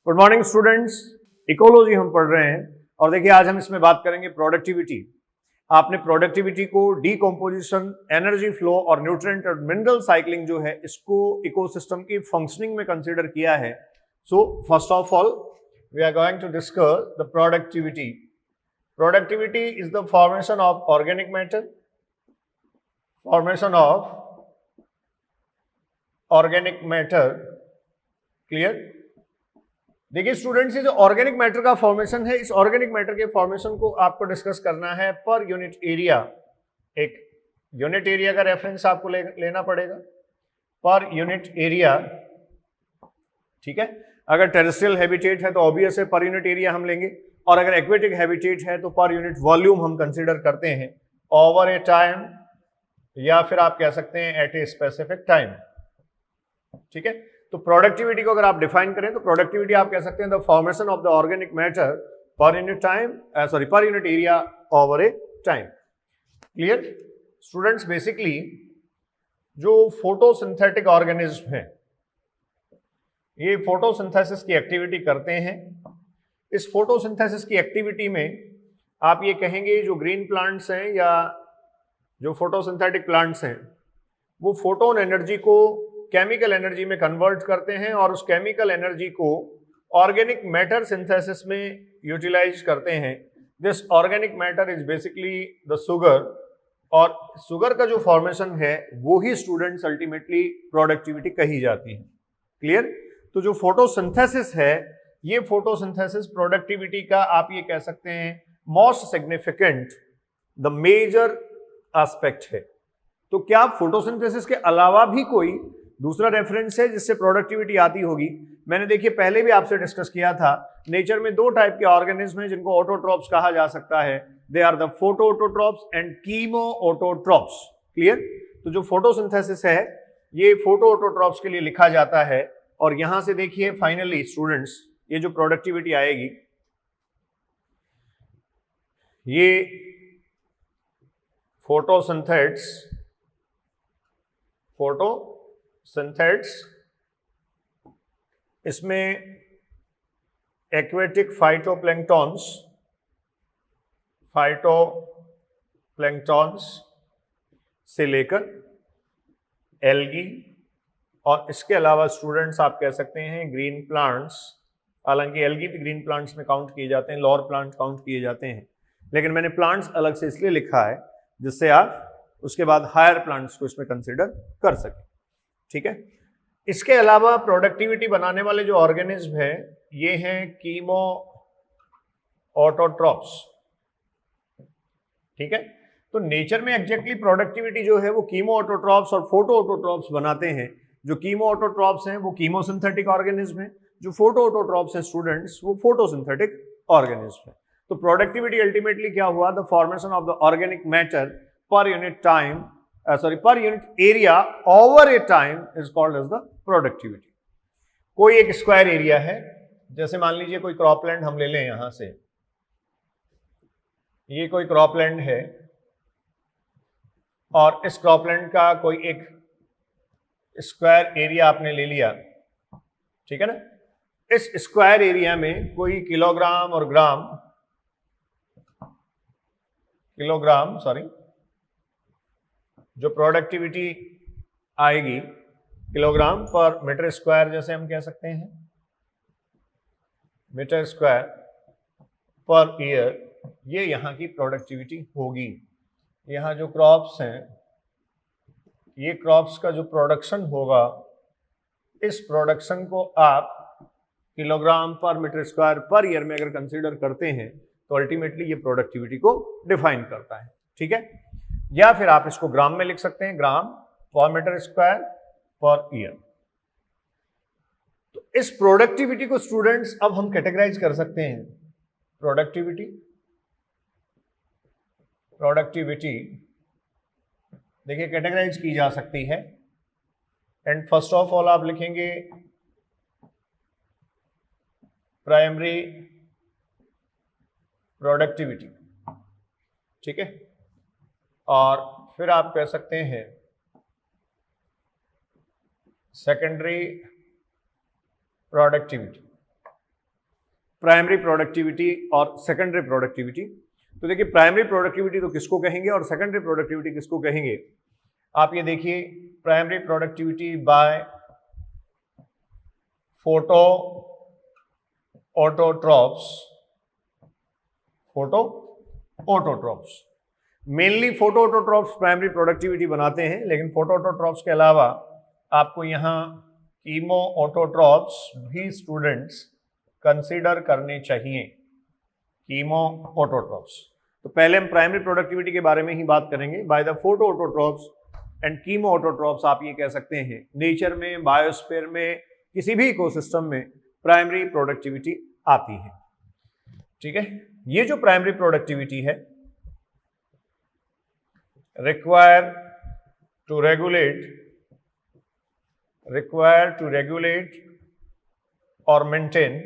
Good morning students, ecology हम पढ़ रहे हैं और देखिए आज हम इसमें बात करेंगे प्रोडक्टिविटी। आपने प्रोडक्टिविटी को डीकम्पोजिशन, एनर्जी फ्लो और न्यूट्रिएंट और मिनरल साइक्लिंग जो है इसको इकोसिस्टम की फंक्शनिंग में कंसीडर किया है। So first of all we are going to discuss the productivity. Productivity is the formation of organic matter, formation of organic matter. Clear? देखिए स्टूडेंट्स, ये जो ऑर्गेनिक मैटर का फॉर्मेशन है, इस ऑर्गेनिक मैटर के फॉर्मेशन को आपको डिस्कस करना है पर यूनिट एरिया। एक यूनिट एरिया का रेफरेंस आपको लेना पड़ेगा पर यूनिट एरिया। ठीक है, अगर टेरेस्ट्रियल हैबिटेट है तो ऑब्वियस है पर यूनिट एरिया हम लेंगे, और अगर एक्वेटिक हैबिटेट है तो पर यूनिट वॉल्यूम हम कंसीडर करते हैं ओवर ए टाइम, या फिर आप कह सकते हैं एट ए स्पेसिफिक टाइम। ठीक है, तो प्रोडक्टिविटी को अगर आप डिफाइन करें तो प्रोडक्टिविटी आप कह सकते हैं the formation of the organic matter per unit time, per unit area over a time. Clear students? Basically जो फोटोसिंथेटिक ऑर्गेनिज्म है ये फोटोसिंथेसिस की एक्टिविटी करते हैं। इस फोटोसिंथेसिस की एक्टिविटी में आप ये कहेंगे जो ग्रीन प्लांट्स हैं या जो फोटोसिंथेटिक प्लांट्स हैं वो फोटोन एनर्जी को केमिकल एनर्जी में कन्वर्ट करते हैं और उस केमिकल एनर्जी को ऑर्गेनिक मैटर सिंथेसिस में यूटिलाइज करते हैं। This organic matter is basically the sugar, और शुगर का जो फॉर्मेशन है वो ही स्टूडेंट्स अल्टीमेटली प्रोडक्टिविटी कही जाती है। क्लियर? तो जो फोटोसिंथेसिस है ये फोटोसिंथेसिस प्रोडक्टिविटी का आप ये कह सकते हैं most significant, the major aspect है। तो क्या फोटोसिंथेसिस के अलावा भी कोई दूसरा रेफरेंस है जिससे प्रोडक्टिविटी आती होगी? मैंने देखिए पहले भी आपसे डिस्कस किया था, नेचर में दो टाइप के ऑर्गेनिज्म हैं जिनको ऑटोट्रॉप्स कहा जा सकता है। They are the photo autotrophs and chemo autotrophs. Clear? तो जो फोटोसिंथेसिस है ये फोटो ऑटोट्रॉप्स के लिए लिखा जाता है, और यहां से देखिए फाइनली स्टूडेंट्स ये जो प्रोडक्टिविटी आएगी ये फोटोसिंथेट्स इसमें एक्वेटिक फाइटोप्लैंक्टॉन्स से लेकर एल्गी, और इसके अलावा स्टूडेंट्स आप कह सकते हैं ग्रीन प्लांट्स। हालांकि एल्गी भी ग्रीन प्लांट्स में काउंट किए जाते हैं, लोअर प्लांट काउंट किए जाते हैं, लेकिन मैंने प्लांट्स अलग से इसलिए लिखा है जिससे आप उसके बाद हायर प्लांट्स को इसमें कंसीडर कर सकें। ठीक है, इसके अलावा प्रोडक्टिविटी बनाने वाले जो ऑर्गेनिज्म है ये हैं कीमो ऑटोट्रॉप्स। ठीक है, तो नेचर में एग्जैक्टली प्रोडक्टिविटी जो है वो कीमो ऑटोट्रॉप्स और फोटो ऑटोट्रॉप्स बनाते हैं। जो कीमो ऑटोट्रॉप्स हैं वो कीमोसिंथेटिक ऑर्गेनिज्म है, जो फोटो ऑटोट्रॉप्स है स्टूडेंट्स वो फोटोसिंथेटिक ऑर्गेनिज्म है। तो प्रोडक्टिविटी अल्टीमेटली क्या हुआ? The formation of the organic matter per unit time, per unit area over a time is called as the productivity. कोई एक स्क्वायर एरिया है, जैसे मान लीजिए कोई क्रॉपलैंड हम ले लें, यहां से ये कोई क्रॉपलैंड है और इस क्रॉपलैंड का कोई एक स्क्वायर एरिया आपने ले लिया। ठीक है ना? इस स्क्वायर एरिया में कोई किलोग्राम और किलोग्राम जो प्रोडक्टिविटी आएगी किलोग्राम पर मीटर स्क्वायर, जैसे हम कह सकते हैं मीटर स्क्वायर पर ईयर, ये यहाँ की प्रोडक्टिविटी होगी। यहाँ जो क्रॉप्स हैं ये क्रॉप्स का जो प्रोडक्शन होगा, इस प्रोडक्शन को आप किलोग्राम पर मीटर स्क्वायर पर ईयर में अगर कंसीडर करते हैं तो अल्टीमेटली ये प्रोडक्टिविटी को डिफाइन करता है। ठीक है, या फिर आप इसको ग्राम में लिख सकते हैं, ग्राम पर मीटर स्क्वायर पर ईयर। तो इस प्रोडक्टिविटी को स्टूडेंट्स अब हम कैटेगराइज कर सकते हैं। प्रोडक्टिविटी देखिए कैटेगराइज की जा सकती है, एंड फर्स्ट ऑफ ऑल आप लिखेंगे प्राइमरी प्रोडक्टिविटी। ठीक है, और फिर आप कह सकते हैं सेकेंडरी प्रोडक्टिविटी। प्राइमरी प्रोडक्टिविटी और सेकेंडरी प्रोडक्टिविटी। तो देखिए प्राइमरी प्रोडक्टिविटी तो किसको कहेंगे और सेकेंडरी प्रोडक्टिविटी किसको कहेंगे। आप ये देखिए primary productivity bye photo autotrophs, photo autotrophs, mainly photo autotrophs primary productivity बनाते हैं, लेकिन फोटो ऑटोट्रॉप्स के अलावा आपको यहाँ कीमो ऑटोट्रॉप्स भी स्टूडेंट्स कंसीडर करने चाहिए, कीमो ऑटोट्रॉप्स। तो पहले हम प्राइमरी प्रोडक्टिविटी के बारे में ही बात करेंगे। By the photo autotrophs and chemo autotrophs आप ये कह सकते हैं नेचर में, बायोस्फीयर में, किसी भी इकोसिस्टम में प्राइमरी प्रोडक्टिविटी आती है। ठीक है, ये जो प्राइमरी प्रोडक्टिविटी है require to regulate or maintain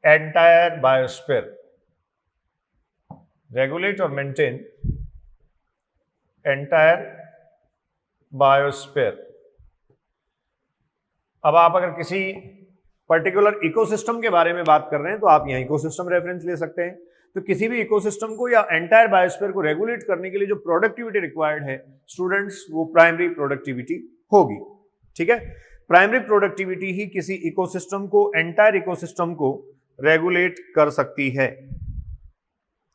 entire biosphere, regulate or maintain entire biosphere। अब आप अगर किसी पर्टिकुलर इकोसिस्टम के बारे में बात कर रहे हैं तो आप यहाँ इकोसिस्टम रेफरेंस ले सकते हैं। तो किसी भी इकोसिस्टम को या एंटायर बायोस्फीयर को रेगुलेट करने के लिए जो प्रोडक्टिविटी रिक्वायर्ड है स्टूडेंट्स, वो प्राइमरी प्रोडक्टिविटी होगी। ठीक है, प्राइमरी प्रोडक्टिविटी ही किसी इकोसिस्टम को, एंटायर इकोसिस्टम को रेगुलेट कर सकती है।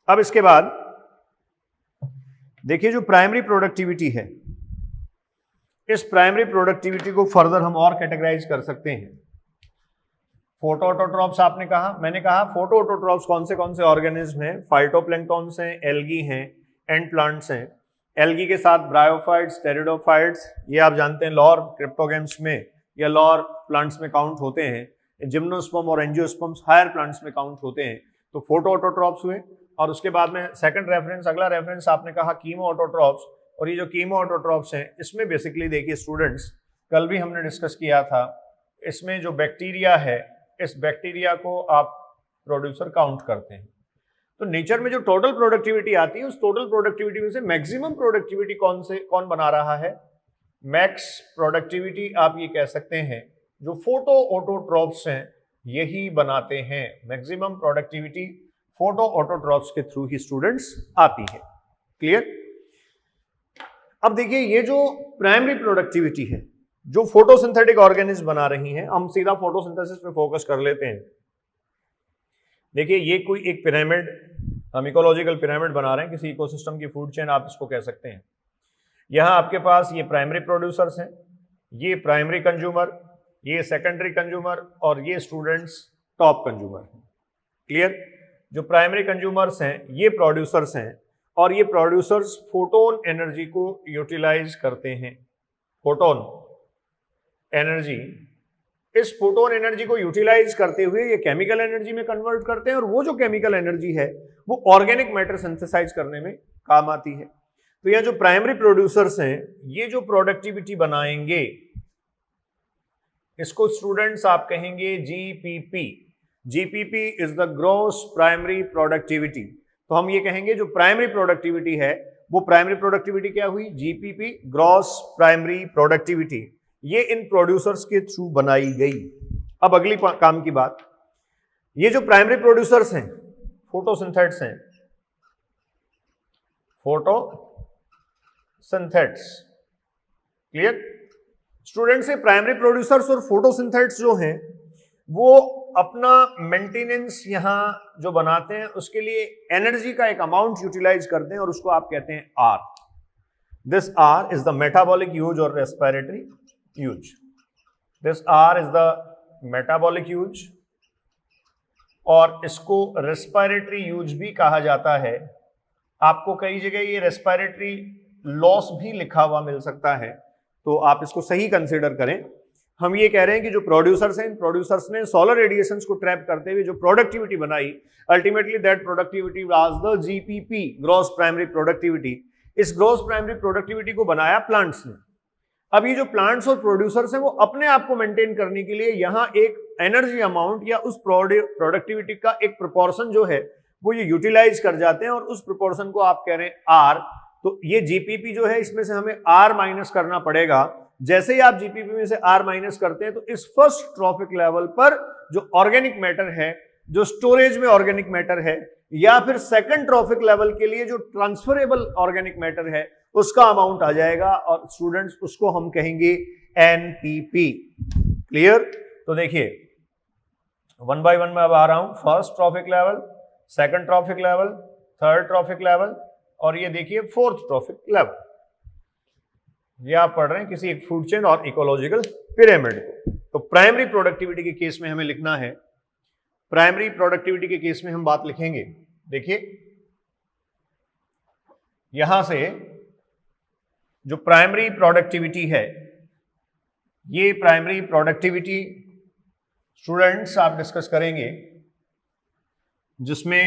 अब इसके बाद देखिए जो प्राइमरी प्रोडक्टिविटी है, इस प्राइमरी प्रोडक्टिविटी को फर्दर हम और कैटेगराइज कर सकते हैं। फोटो ऑटोट्रॉप्स आपने कहा, मैंने कहा फोटो ऑटोट्रॉप्स कौन से ऑर्गेनिज्म हैं, फाइटोप्लैंक्टन्स हैं, एल्गी हैं, एंड प्लांट्स हैं। एल्गी के साथ ब्रायोफाइट्स, टेरिडोफाइट्स, ये आप जानते हैं लॉर क्रिप्टोगेम्स में या लॉर प्लांट्स में काउंट होते हैं। जिम्नोस्पर्म और एंजियोस्पर्म्स हायर प्लांट्स में काउंट होते हैं। तो फोटो ऑटोट्रॉप्स हुए। और उसके बाद में सेकंड रेफरेंस, अगला रेफरेंस आपने कहा कीमो ऑटोट्रॉप्स। और ये जो कीमो ऑटोट्रॉप्स हैं इसमें बेसिकली देखिए स्टूडेंट्स, कल भी हमने डिस्कस किया था, इसमें जो बैक्टीरिया है, इस बैक्टीरिया को आप प्रोड्यूसर काउंट करते हैं। तो नेचर में जो टोटल प्रोडक्टिविटी आती है, उस टोटल प्रोडक्टिविटी में से मैक्सिमम प्रोडक्टिविटी कौन बना रहा है, मैक्स प्रोडक्टिविटी आप ये कह सकते हैं जो फोटो ऑटोट्रॉप्स हैं यही बनाते हैं। मैक्सिमम प्रोडक्टिविटी फोटो ऑटोट्रॉप्स के थ्रू ही स्टूडेंट्स आती है। क्लियर। अब देखिए ये जो प्राइमरी प्रोडक्टिविटी है जो फोटोसिंथेटिक ऑर्गेनिज्म बना रही हैं, हम सीधा फोटोसिंथेसिस पे फोकस कर लेते हैं। देखिए ये कोई एक पिरामिड, हम इकोलॉजिकल पिरामिड बना रहे हैं, किसी इकोसिस्टम की फूड चेन आप इसको कह सकते हैं। यहाँ आपके पास ये प्राइमरी प्रोड्यूसर्स हैं, ये प्राइमरी कंज्यूमर, ये सेकेंडरी कंज्यूमर और ये स्टूडेंट्स टॉप कंज्यूमर। क्लियर। जो प्राइमरी कंज्यूमर्स हैं ये प्रोड्यूसर्स हैं और ये प्रोड्यूसर्स फोटोन एनर्जी को यूटिलाइज करते हैं। फोटोन एनर्जी, इस फोटोन एनर्जी को यूटिलाइज करते हुए ये केमिकल एनर्जी में कन्वर्ट करते हैं और वो जो केमिकल एनर्जी है वो ऑर्गेनिक मैटर सिंथेसाइज करने में काम आती है। तो यह जो प्राइमरी प्रोड्यूसर्स हैं ये जो प्रोडक्टिविटी बनाएंगे इसको स्टूडेंट्स आप कहेंगे GPP. GPP is the gross primary productivity. तो हम ये कहेंगे जो प्राइमरी प्रोडक्टिविटी है वो प्राइमरी प्रोडक्टिविटी क्या हुई, जीपीपी, ग्रॉस प्राइमरी प्रोडक्टिविटी। ये इन प्रोड्यूसर्स के थ्रू बनाई गई। अब अगली काम की बात, ये जो प्राइमरी प्रोड्यूसर्स हैं फोटोसिंथेट्स हैं, फोटोसिंथेट्स। क्लियर। स्टूडेंट्स से प्राइमरी प्रोड्यूसर्स और फोटोसिंथेट्स जो हैं वो अपना मेंटेनेंस यहां जो बनाते हैं उसके लिए एनर्जी का एक अमाउंट यूटिलाइज करते हैं और उसको आप कहते हैं R. This R is the metabolic use और respiratory use. This R is the metabolic use और इसको रेस्पिरेटरी यूज भी कहा जाता है। आपको कई जगह ये रेस्पिरेटरी लॉस भी लिखा हुआ मिल सकता है, तो आप इसको सही कंसीडर करें। हम ये कह रहे हैं कि जो प्रोड्यूसर्स हैं, इन प्रोड्यूसर्स ने सोलर रेडिएशंस को ट्रैप करते हुए जो प्रोडक्टिविटी बनाई, ultimately that productivity was the GPP, gross primary productivity. इस ग्रॉस प्राइमरी प्रोडक्टिविटी को बनाया प्लांट्स ने। अब ये जो प्लांट्स और प्रोड्यूसर्स हैं वो अपने आप को मेंटेन करने के लिए यहाँ एक एनर्जी अमाउंट या उस प्रोडक्टिविटी का एक प्रोपोर्शन जो है वो ये यूटिलाइज कर जाते हैं और उस प्रोपोर्शन को आप कह रहे हैं आर। तो ये जीपीपी जो है इसमें से हमें आर माइनस करना पड़ेगा जैसे ही आप जीपीपी में से आर माइनस करते हैं तो इस फर्स्ट ट्रॉफिक लेवल पर जो ऑर्गेनिक मैटर है, जो स्टोरेज में ऑर्गेनिक मैटर है, या फिर सेकंड ट्रॉफिक लेवल के लिए जो ट्रांसफरेबल ऑर्गेनिक मैटर है, उसका अमाउंट आ जाएगा और स्टूडेंट्स उसको हम कहेंगे एनपीपी। क्लियर? तो देखिए वन बाय वन में अब आ रहा हूं। First trophic level, second trophic level, third trophic level, और ये देखिए फोर्थ ट्रॉफिक लेवल। ये आप पढ़ रहे हैं किसी एक फूड चेन और इकोलॉजिकल पिरामिड को। तो प्राइमरी प्रोडक्टिविटी के केस में हमें लिखना है, प्राइमरी प्रोडक्टिविटी के केस में हम बात लिखेंगे। देखिए यहां से जो प्राइमरी प्रोडक्टिविटी है, ये प्राइमरी प्रोडक्टिविटी स्टूडेंट्स आप डिस्कस करेंगे, जिसमें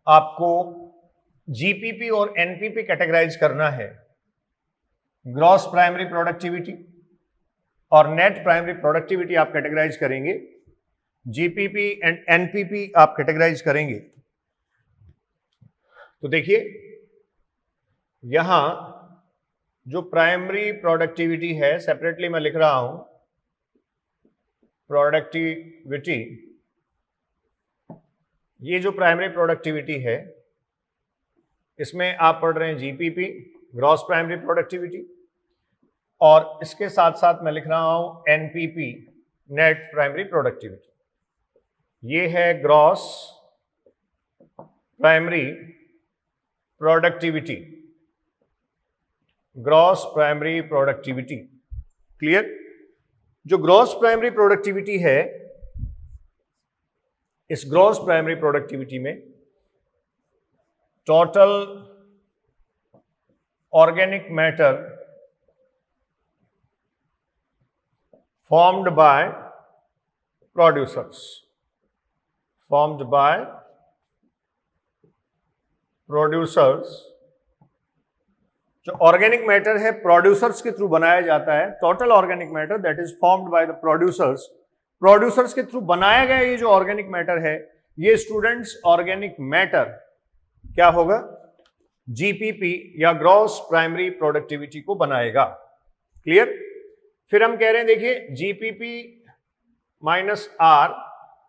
आपको जीपीपी और एनपीपी कैटेगराइज करना है। ग्रॉस प्राइमरी प्रोडक्टिविटी और नेट प्राइमरी प्रोडक्टिविटी आप कैटेगराइज करेंगे, जीपीपी एंड एनपीपी आप कैटेगराइज करेंगे। तो देखिए यहां जो प्राइमरी प्रोडक्टिविटी है, सेपरेटली मैं लिख रहा हूं, प्रोडक्टिविटी, ये जो प्राइमरी प्रोडक्टिविटी है इसमें आप पढ़ रहे हैं जीपीपी, ग्रॉस प्राइमरी प्रोडक्टिविटी, और इसके साथ साथ मैं लिख रहा हूं एनपीपी, नेट प्राइमरी प्रोडक्टिविटी। ये है gross primary productivity, gross primary productivity. Clear? जो ग्रॉस प्राइमरी प्रोडक्टिविटी है, इस ग्रॉस प्राइमरी प्रोडक्टिविटी में total organic matter formed by producers, formed by producers, जो ऑर्गेनिक मैटर है प्रोड्यूसर्स के थ्रू बनाया जाता है। Total organic matter that is formed by the producers, producers के थ्रू बनाया गया ये जो ऑर्गेनिक मैटर है, ये स्टूडेंट्स ऑर्गेनिक मैटर क्या होगा, जीपीपी या ग्रॉस प्राइमरी प्रोडक्टिविटी को बनाएगा। क्लियर? फिर हम कह रहे हैं देखिए GPP minus R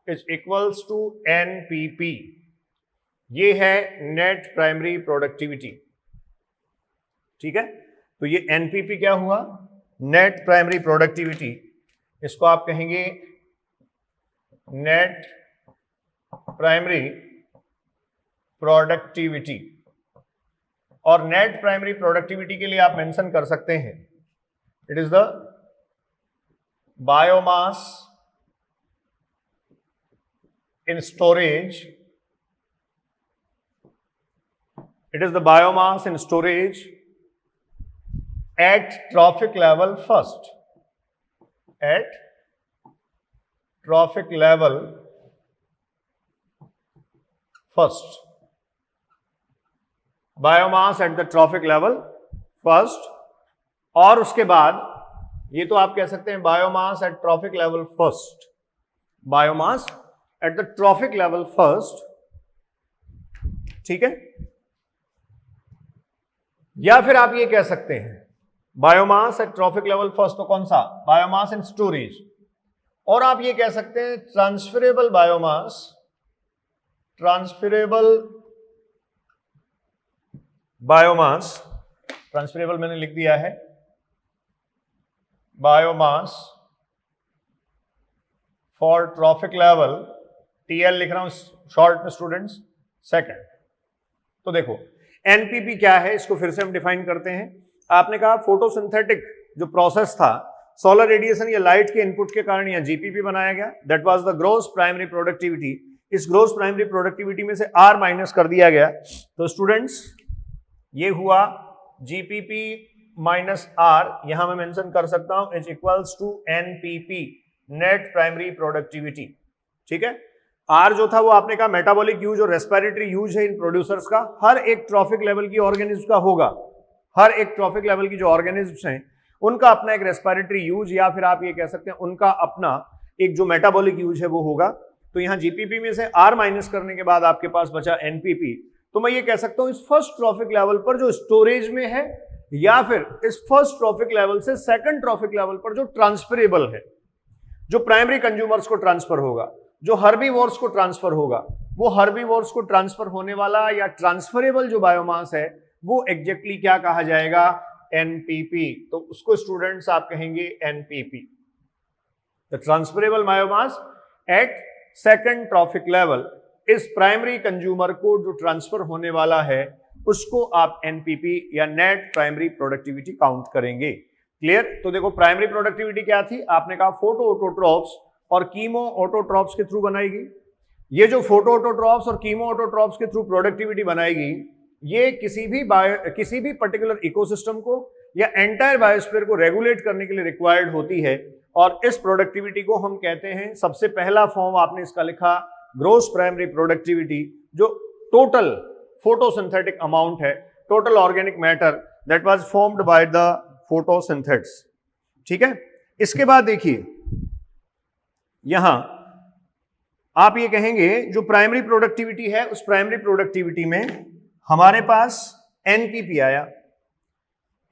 is equals to NPP, ये है नेट प्राइमरी प्रोडक्टिविटी। ठीक है? तो ये एनपीपी क्या हुआ, नेट प्राइमरी प्रोडक्टिविटी, इसको आप कहेंगे नेट प्राइमरी प्रोडक्टिविटी। और नेट प्राइमरी प्रोडक्टिविटी के लिए आप मेंशन कर सकते हैं it is the biomass in storage, it is the biomass in storage at trophic level first, at trophic level first, biomass at the trophic level first, और उसके बाद ये तो आप कह सकते हैं biomass at trophic level first, biomass at the trophic level first. ठीक है? या फिर आप ये कह सकते हैं biomass at trophic level first, तो कौन सा, बायोमास इन स्टोरेज। और आप ये कह सकते हैं transferable biomass, transferable biomass, transferable मैंने लिख दिया है, biomass for trophic level, TL लिख रहा हूं शॉर्ट में स्टूडेंट्स, सेकंड। तो देखो एनपीपी क्या है, इसको फिर से हम डिफाइन करते हैं। आपने कहा फोटोसिंथेटिक जो प्रोसेस था, सोलर रेडिएशन या लाइट के इनपुट के कारण यह जीपीपी बनाया गया, that was the gross primary productivity. इस ग्रॉस प्राइमरी प्रोडक्टिविटी में से आर माइनस कर दिया गया, तो स्टूडेंट्स ये हुआ जीपीपी माइनस आर, यहां मैं मेंशन कर सकता हूं is equals to NPP, net primary productivity. ठीक है? आर जो था वो आपने कहा मेटाबॉलिक यूज और रेस्पिरेटरी यूज है इन प्रोड्यूसर्स का, हर एक ट्रॉफिक लेवल की ऑर्गेनिज्म का होगा, हर एक ट्रॉफिक लेवल की जो ऑर्गेनिज्म्स हैं उनका अपना एक रेस्पिरेटरी यूज या फिर आप ये कह सकते हैं उनका अपना एक जो मेटाबॉलिक यूज है वो होगा। तो यहां जीपीपी में से आर माइनस करने के बाद आपके पास बचा एनपीपी। तो मैं ये कह सकता हूं इस फर्स्ट ट्रॉफिक लेवल पर जो स्टोरेज में है या फिर इस फर्स्ट ट्रॉफिक लेवल से सेकंड ट्रॉफिक लेवल पर जो ट्रांसफरेबल है, जो प्राइमरी कंज्यूमर्स को ट्रांसफर होगा, जो हर्बीवोर्स को ट्रांसफर होगा, वो हर्बीवोर्स को ट्रांसफर होने वाला या ट्रांसफरेबल जो बायोमास है वो एग्जैक्टली क्या कहा जाएगा, एनपीपी। तो उसको स्टूडेंट्स आप कहेंगे NPP, the transferable biomass at second trophic level. इस प्राइमरी कंज्यूमर को जो ट्रांसफर होने वाला है उसको आप एनपीपी या नेट प्राइमरी प्रोडक्टिविटी काउंट करेंगे। क्लियर? तो देखो प्राइमरी प्रोडक्टिविटी क्या थी, आपने कहा फोटो ऑटोट्रॉप्स और कीमो ऑटोट्रॉप्स के थ्रू बनाएगी। ये जो फोटो ऑटोट्रॉप्स और कीमो ऑटोट्रॉप्स के थ्रू प्रोडक्टिविटी बनाएगी, ये किसी भी पर्टिकुलर इकोसिस्टम को या एंटायर बायोस्फीयर को रेगुलेट करने के लिए रिक्वायर्ड होती है। और इस प्रोडक्टिविटी को हम कहते हैं, सबसे पहला फॉर्म आपने इसका लिखा ग्रॉस प्राइमरी प्रोडक्टिविटी, जो टोटल फोटोसिंथेटिक अमाउंट है, total organic matter that was formed by the photosynthates. ठीक है, इसके बाद देखिए यहां आप ये कहेंगे जो प्राइमरी प्रोडक्टिविटी है, उस प्राइमरी प्रोडक्टिविटी में हमारे पास एनपीपी आया।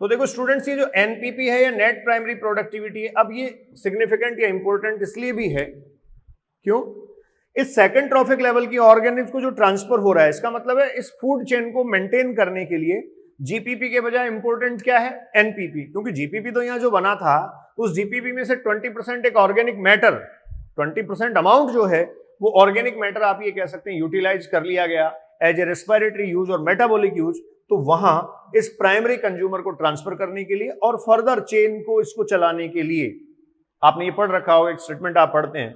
तो देखो स्टूडेंट्स, ये जो एनपीपी है या नेट प्राइमरी प्रोडक्टिविटी है, अब ये सिग्निफिकेंट या इंपॉर्टेंट इसलिए भी है, क्यों? इस सेकंड ट्रॉफिक लेवल की ऑर्गेनिक्स को जो ट्रांसफर हो रहा है, इसका मतलब है इस फूड चेन को मेंटेन करने के लिए जीपीपी के बजाय इंपॉर्टेंट क्या है, एनपीपी। क्योंकि जीपीपी तो यहां जो बना था, उस जीपीपी में से 20% एक ऑर्गेनिक मैटर, 20% अमाउंट जो है वो ऑर्गेनिक मैटर आप ये कह सकते हैं यूटिलाइज कर लिया गया एज ए रेस्पिरेटरी यूज और मेटाबॉलिक यूज। तो वहां इस प्राइमरी कंज्यूमर को ट्रांसफर करने के लिए और फर्दर चेन को इसको चलाने के लिए, आपने ये पढ़ रखा होगा, एक स्टेटमेंट आप पढ़ते हैं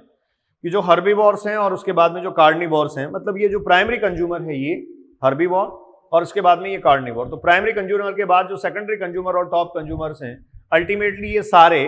कि जो हर्बीवोर्स हैं और उसके बाद में जो कार्निवोर्स हैं, मतलब ये जो प्राइमरी कंज्यूमर है ये हर्बीवोर और उसके बाद में ये कार्निवोर। तो प्राइमरी कंज्यूमर के बाद जो सेकेंडरी कंज्यूमर और टॉप कंज्यूमर्स हैं, अल्टीमेटली ये सारे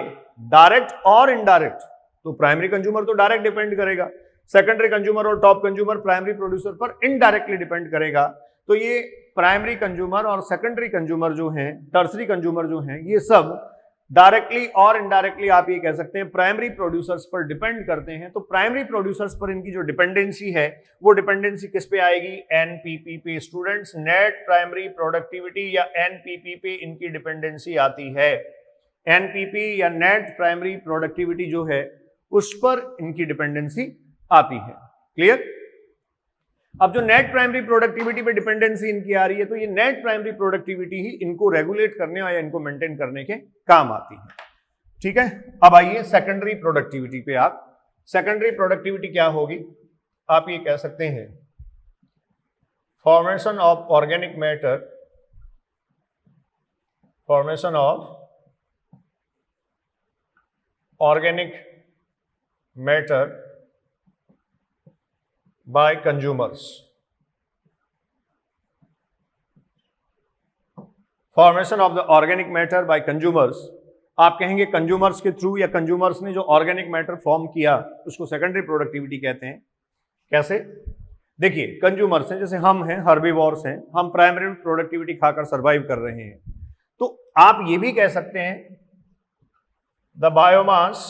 डायरेक्ट और इनडायरेक्ट, तो प्राइमरी कंज्यूमर तो डायरेक्ट डिपेंड करेगा, सेकेंडरी कंज्यूमर और टॉप कंज्यूमर प्राइमरी प्रोड्यूसर पर इनडायरेक्टली डिपेंड करेगा। तो ये प्राइमरी कंज्यूमर और सेकेंडरी कंज्यूमर जो हैं, टर्सरी कंज्यूमर जो हैं, ये सब डायरेक्टली और इनडायरेक्टली आप ये कह सकते हैं प्राइमरी प्रोड्यूसर्स पर डिपेंड करते हैं। तो प्राइमरी प्रोड्यूसर्स पर इनकी जो डिपेंडेंसी है वो डिपेंडेंसी किस पे आएगी, एनपीपी पे। स्टूडेंट्स, नेट प्राइमरी प्रोडक्टिविटी या एनपीपी पे इनकी डिपेंडेंसी आती है। एनपीपी या नेट प्राइमरी प्रोडक्टिविटी जो है उस पर इनकी डिपेंडेंसी आती है। क्लियर? अब जो नेट प्राइमरी प्रोडक्टिविटी पे डिपेंडेंसी इनकी आ रही है, तो ये नेट प्राइमरी प्रोडक्टिविटी ही इनको रेगुलेट करने या इनको मेंटेन करने के काम आती है। ठीक है, अब आइए सेकेंडरी प्रोडक्टिविटी पे। आप सेकेंडरी प्रोडक्टिविटी क्या होगी, आप ये कह सकते हैं formation of organic matter, formation of organic matter by consumers, formation of the organic matter by consumers। आप कहेंगे कंज्यूमर्स के थ्रू या कंज्यूमर्स ने जो ऑर्गेनिक मैटर फॉर्म किया उसको सेकेंडरी प्रोडक्टिविटी कहते हैं। कैसे? देखिए, कंज्यूमर्स हैं, जैसे हम हैं, हर्बीवोर्स हैं, हम प्राइमरी प्रोडक्टिविटी खाकर सर्वाइव कर रहे हैं। तो आप ये भी कह सकते हैं the biomass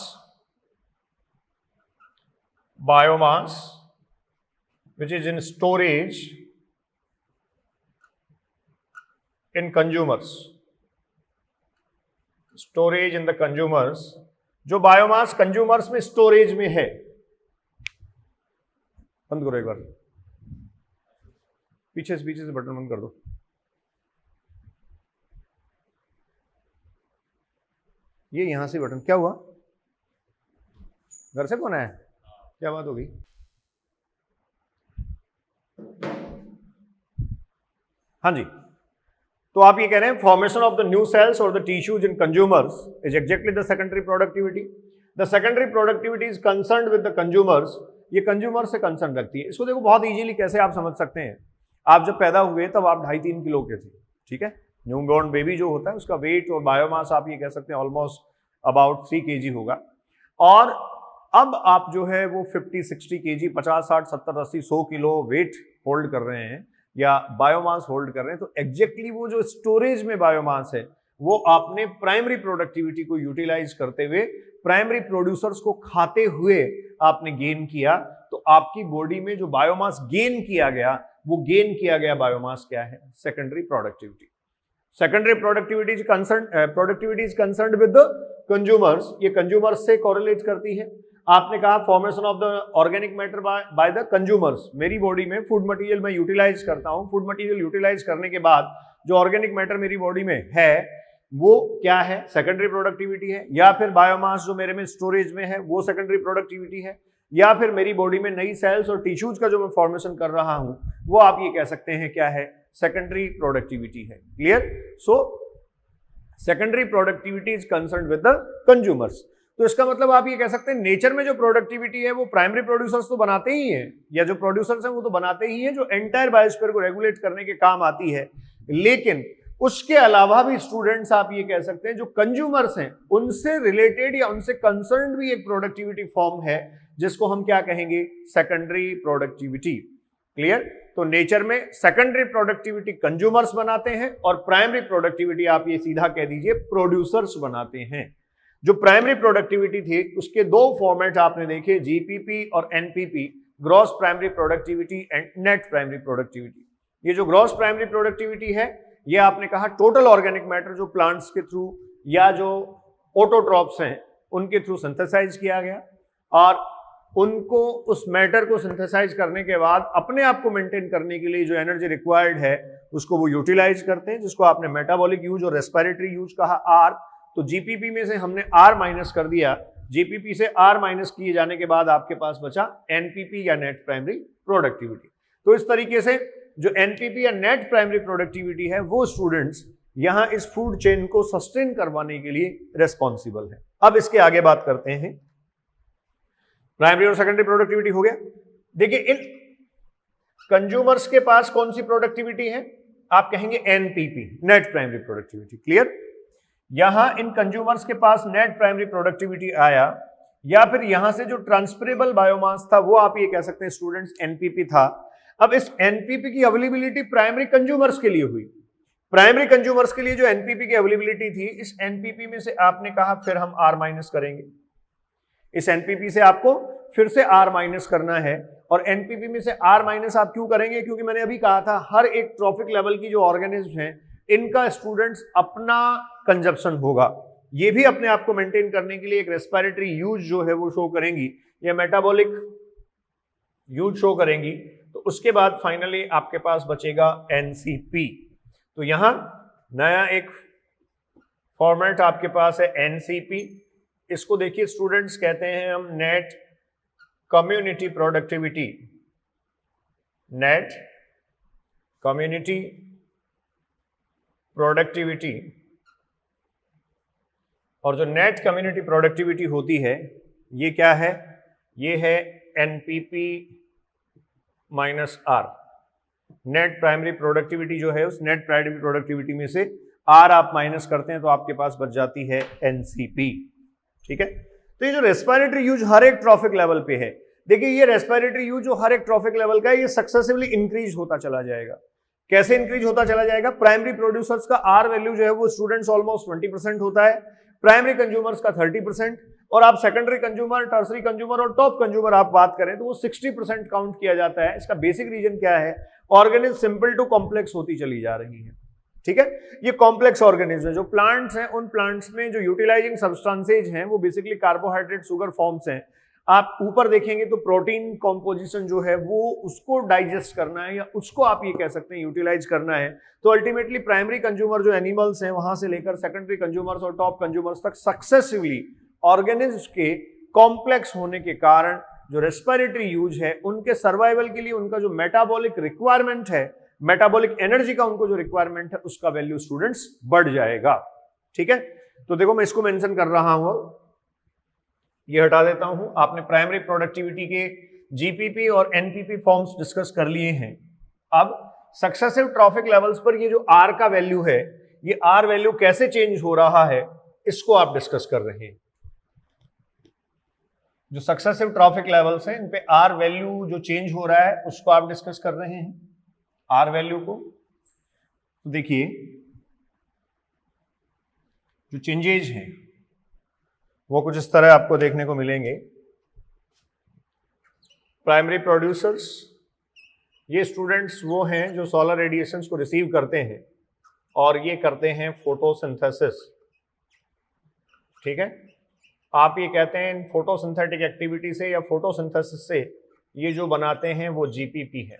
which is in storage in consumers, storage in the consumers, जो बायोमास कंज्यूमर्स में स्टोरेज में है। बंद करो एक बार, पीछे से बटन बंद कर दो। ये यहां से बटन, क्या हुआ? घर से कौन आया? क्या बात हो गई? हाँ जी, तो आप ये कह रहे हैं formation of the new cells और the tissues in consumers is exactly the secondary productivity. The secondary productivity is concerned with the consumers, ये कंज्यूमर से कंसर्न रखती है। इसको देखो बहुत इजीली कैसे आप समझ सकते हैं। आप जब पैदा हुए तब आप 2.5-3 किलो के थे, ठीक है। न्यू बॉर्न बेबी जो होता है उसका वेट और बायोमास आप ये कह सकते हैं ऑलमोस्ट अबाउट 3 kg होगा, और अब आप जो है वो 50-60 kg, 50, 60, 70, 80, 100 किलो वेट होल्ड कर रहे हैं या बायोमास होल्ड कर रहे हैं। तो एग्जैक्टली वो जो स्टोरेज में बायोमास है वो आपने प्राइमरी प्रोडक्टिविटी को यूटिलाइज करते हुए, प्राइमरी प्रोड्यूसर्स को खाते हुए आपने गेन किया। तो आपकी बॉडी में जो बायोमास गेन किया गया, वो गेन किया गया बायोमास क्या है? Secondary productivity. Secondary productivity is concerned with the consumers, ये कंज्यूमर्स से कोरिलेट करती है। आपने कहा formation of the organic matter by the consumers, मेरी बॉडी में फूड मटेरियल मैं यूटिलाइज करता हूं, फूड मटेरियल यूटिलाइज करने के बाद जो ऑर्गेनिक मैटर मेरी बॉडी में है वो क्या है, सेकेंडरी प्रोडक्टिविटी है, या फिर बायोमास जो मेरे में स्टोरेज में है वो सेकेंडरी प्रोडक्टिविटी है, या फिर मेरी बॉडी में नई सेल्स और टिश्यूज का जो मैं फॉर्मेशन कर रहा हूं वो आप ये कह सकते हैं क्या है, सेकेंडरी प्रोडक्टिविटी है। Clear? So secondary productivity is concerned with the consumers. तो इसका मतलब आप ये कह सकते हैं नेचर में जो प्रोडक्टिविटी है वो प्राइमरी प्रोड्यूसर्स तो बनाते ही हैं, या जो प्रोड्यूसर्स हैं वो तो बनाते ही हैं, जो एंटायर बायोस्फीयर को रेगुलेट करने के काम आती है। लेकिन उसके अलावा भी स्टूडेंट्स आप ये कह सकते हैं जो कंज्यूमर्स हैं उनसे रिलेटेड या उनसे कंसर्न्ड भी एक प्रोडक्टिविटी फॉर्म है जिसको हम क्या कहेंगे, सेकेंडरी प्रोडक्टिविटी। क्लियर? तो नेचर में सेकेंडरी प्रोडक्टिविटी कंज्यूमर्स बनाते हैं और प्राइमरी प्रोडक्टिविटी आप ये सीधा कह दीजिए प्रोड्यूसर्स बनाते हैं। जो प्राइमरी प्रोडक्टिविटी थी उसके दो फॉर्मेट आपने देखे, जीपीपी और NPP, gross primary productivity and net primary productivity. ये जो ग्रॉस प्राइमरी प्रोडक्टिविटी है ये आपने कहा टोटल ऑर्गेनिक मैटर जो प्लांट्स के थ्रू या जो ऑटोट्रॉप्स हैं उनके थ्रू सिंथेसाइज किया गया, और उनको उस मैटर को सिंथेसाइज करने के बाद अपने आप को मेंटेन करने के लिए जो एनर्जी रिक्वायर्ड है उसको वो यूटिलाइज करते हैं, जिसको आपने मेटाबॉलिक यूज और रेस्पिरेटरी यूज कहा, आर। तो जीपीपी में से हमने आर माइनस कर दिया, जीपीपी से आर माइनस किए जाने के बाद आपके पास बचा एनपीपी या नेट प्राइमरी प्रोडक्टिविटी। तो इस तरीके से जो एनपीपी या नेट प्राइमरी प्रोडक्टिविटी है वो स्टूडेंट्स यहां इस फूड चेन को सस्टेन करवाने के लिए रेस्पॉन्सिबल है। अब इसके आगे बात करते हैं, प्राइमरी और सेकेंडरी प्रोडक्टिविटी हो गया। देखिए इन कंज्यूमर्स के पास कौन सी प्रोडक्टिविटी है, आप कहेंगे NPP, net primary productivity. Clear? यहां इन कंज्यूमर्स के पास नेट प्राइमरी प्रोडक्टिविटी आया, या फिर यहां से जो ट्रांसफरेबल बायोमास था वो आप ये कह सकते हैं स्टूडेंट्स एनपीपी था। अब इस एनपीपी की अवेलेबिलिटी प्राइमरी कंज्यूमर्स के लिए हुई, प्राइमरी कंज्यूमर्स के लिए जो एनपीपी की अवेलेबिलिटी थी, इस एनपीपी में से आपने कहा फिर हम आर माइनस करेंगे, इस एनपीपी से आपको फिर से आर माइनस करना है। और एनपीपी में से आर माइनस आप क्यों करेंगे, क्योंकि मैंने अभी कहा था हर एक ट्रॉफिक लेवल की जो ऑर्गेनिज्म है इनका स्टूडेंट्स अपना कंजप्शन होगा, ये भी अपने आप को मेंटेन करने के लिए एक रेस्पिरेटरी यूज जो है वो शो करेंगी या मेटाबॉलिक यूज शो करेंगी। तो उसके बाद फाइनली आपके पास बचेगा एनसीपी। तो यहां नया एक फॉर्मेट आपके पास है एनसीपी। इसको देखिए स्टूडेंट्स, कहते हैं हम net community productivity, net community productivity. और जो नेट कम्युनिटी प्रोडक्टिविटी होती है ये क्या है, ये है NPP minus R. Net primary productivity जो है उस नेट प्राइमरी प्रोडक्टिविटी में से आर आप माइनस करते हैं तो आपके पास बच जाती है एनसीपी। ठीक है? तो ये जो रेस्पिरेटरी यूज हर एक ट्रॉफिक लेवल पे है, देखिए ये रेस्पिरेटरी यूज जो हर एक ट्रॉफिक लेवल का है ये सक्सेसिवली इंक्रीज होता चला जाएगा। कैसे इंक्रीज होता चला जाएगा, प्राइमरी प्रोड्यूसर्स का आर वैल्यू जो है वो स्टूडेंट्स ऑलमोस्ट 20% होता है, प्राइमरी कंज्यूमर्स का 30%, और आप सेकेंडरी कंज्यूमर, टर्सरी कंज्यूमर और टॉप कंज्यूमर आप बात करें तो वो 60% काउंट किया जाता है। इसका बेसिक रीजन क्या है, ऑर्गेनिज्म सिंपल टू कॉम्प्लेक्स होती चली जा रही है। ठीक है? ये कॉम्प्लेक्स ऑर्गेनिज्म है, जो प्लांट्स हैं उन प्लांट्स में जो यूटिलाइजिंग सब्सटेंसेज हैं वो बेसिकली कार्बोहाइड्रेट शुगर फॉर्म्स हैं। आप ऊपर देखेंगे तो प्रोटीन कॉम्पोजिशन जो है वो उसको डाइजेस्ट करना है या उसको आप ये कह सकते हैं यूटिलाइज करना है। तो अल्टीमेटली प्राइमरी कंज्यूमर जो एनिमल्स हैं वहां से लेकर सेकेंडरी कंज्यूमर्स और टॉप कंज्यूमर्स तक सक्सेसिवली ऑर्गेनिज्म के कॉम्प्लेक्स होने के कारण जो रेस्पिरेटरी यूज है उनके सर्वाइवल के लिए उनका जो मेटाबॉलिक रिक्वायरमेंट है, मेटाबॉलिक एनर्जी का उनको जो रिक्वायरमेंट है उसका वैल्यू स्टूडेंट्स बढ़ जाएगा। ठीक है? तो देखो मैं इसको मेंशन कर रहा हूं, ये हटा देता हूं। आपने प्राइमरी प्रोडक्टिविटी के जीपीपी और एनपीपी फॉर्म्स डिस्कस कर लिए हैं। अब सक्सेसिव ट्रॉफिक लेवल्स पर ये जो आर का वैल्यू है, ये आर वैल्यू कैसे चेंज हो रहा है इसको आप डिस्कस कर रहे हैं। जो सक्सेसिव ट्रॉफिक लेवल्स हैं इन पे आर वैल्यू जो चेंज हो रहा है उसको आप डिस्कस कर रहे हैं, आर वैल्यू को। तो देखिए जो चेंजेज हैं वो कुछ इस तरह आपको देखने को मिलेंगे। प्राइमरी प्रोड्यूसर्स, ये स्टूडेंट्स वो हैं जो सोलर रेडिएशंस को रिसीव करते हैं और ये करते हैं फोटोसिंथेसिस। ठीक है, आप ये कहते हैं इन फोटोसिंथेटिक एक्टिविटी से या फोटोसिंथेसिस से ये जो बनाते हैं वो जीपीपी है।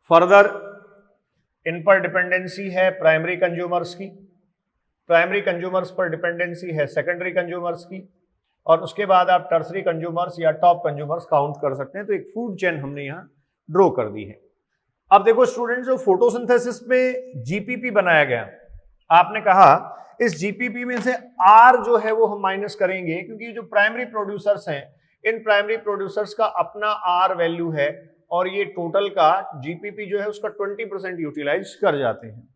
फर्दर इन पर डिपेंडेंसी है प्राइमरी कंज्यूमर्स की, प्राइमरी कंज्यूमर्स पर डिपेंडेंसी है सेकेंडरी कंज्यूमर्स की, और उसके बाद आप टर्सरी कंज्यूमर्स या टॉप कंज्यूमर्स काउंट कर सकते हैं। तो एक फूड चेन हमने यहां ड्रॉ कर दी है। अब देखो स्टूडेंट, जो फोटोसिंथेसिस में जीपीपी बनाया गया, आपने कहा इस जीपीपी में से आर जो है वो हम माइनस करेंगे, क्योंकि जो प्राइमरी प्रोड्यूसर्स हैं, इन प्राइमरी प्रोड्यूसर्स का अपना आर वैल्यू है, और ये टोटल का जीपीपी जो है उसका 20% यूटिलाइज कर जाते हैं।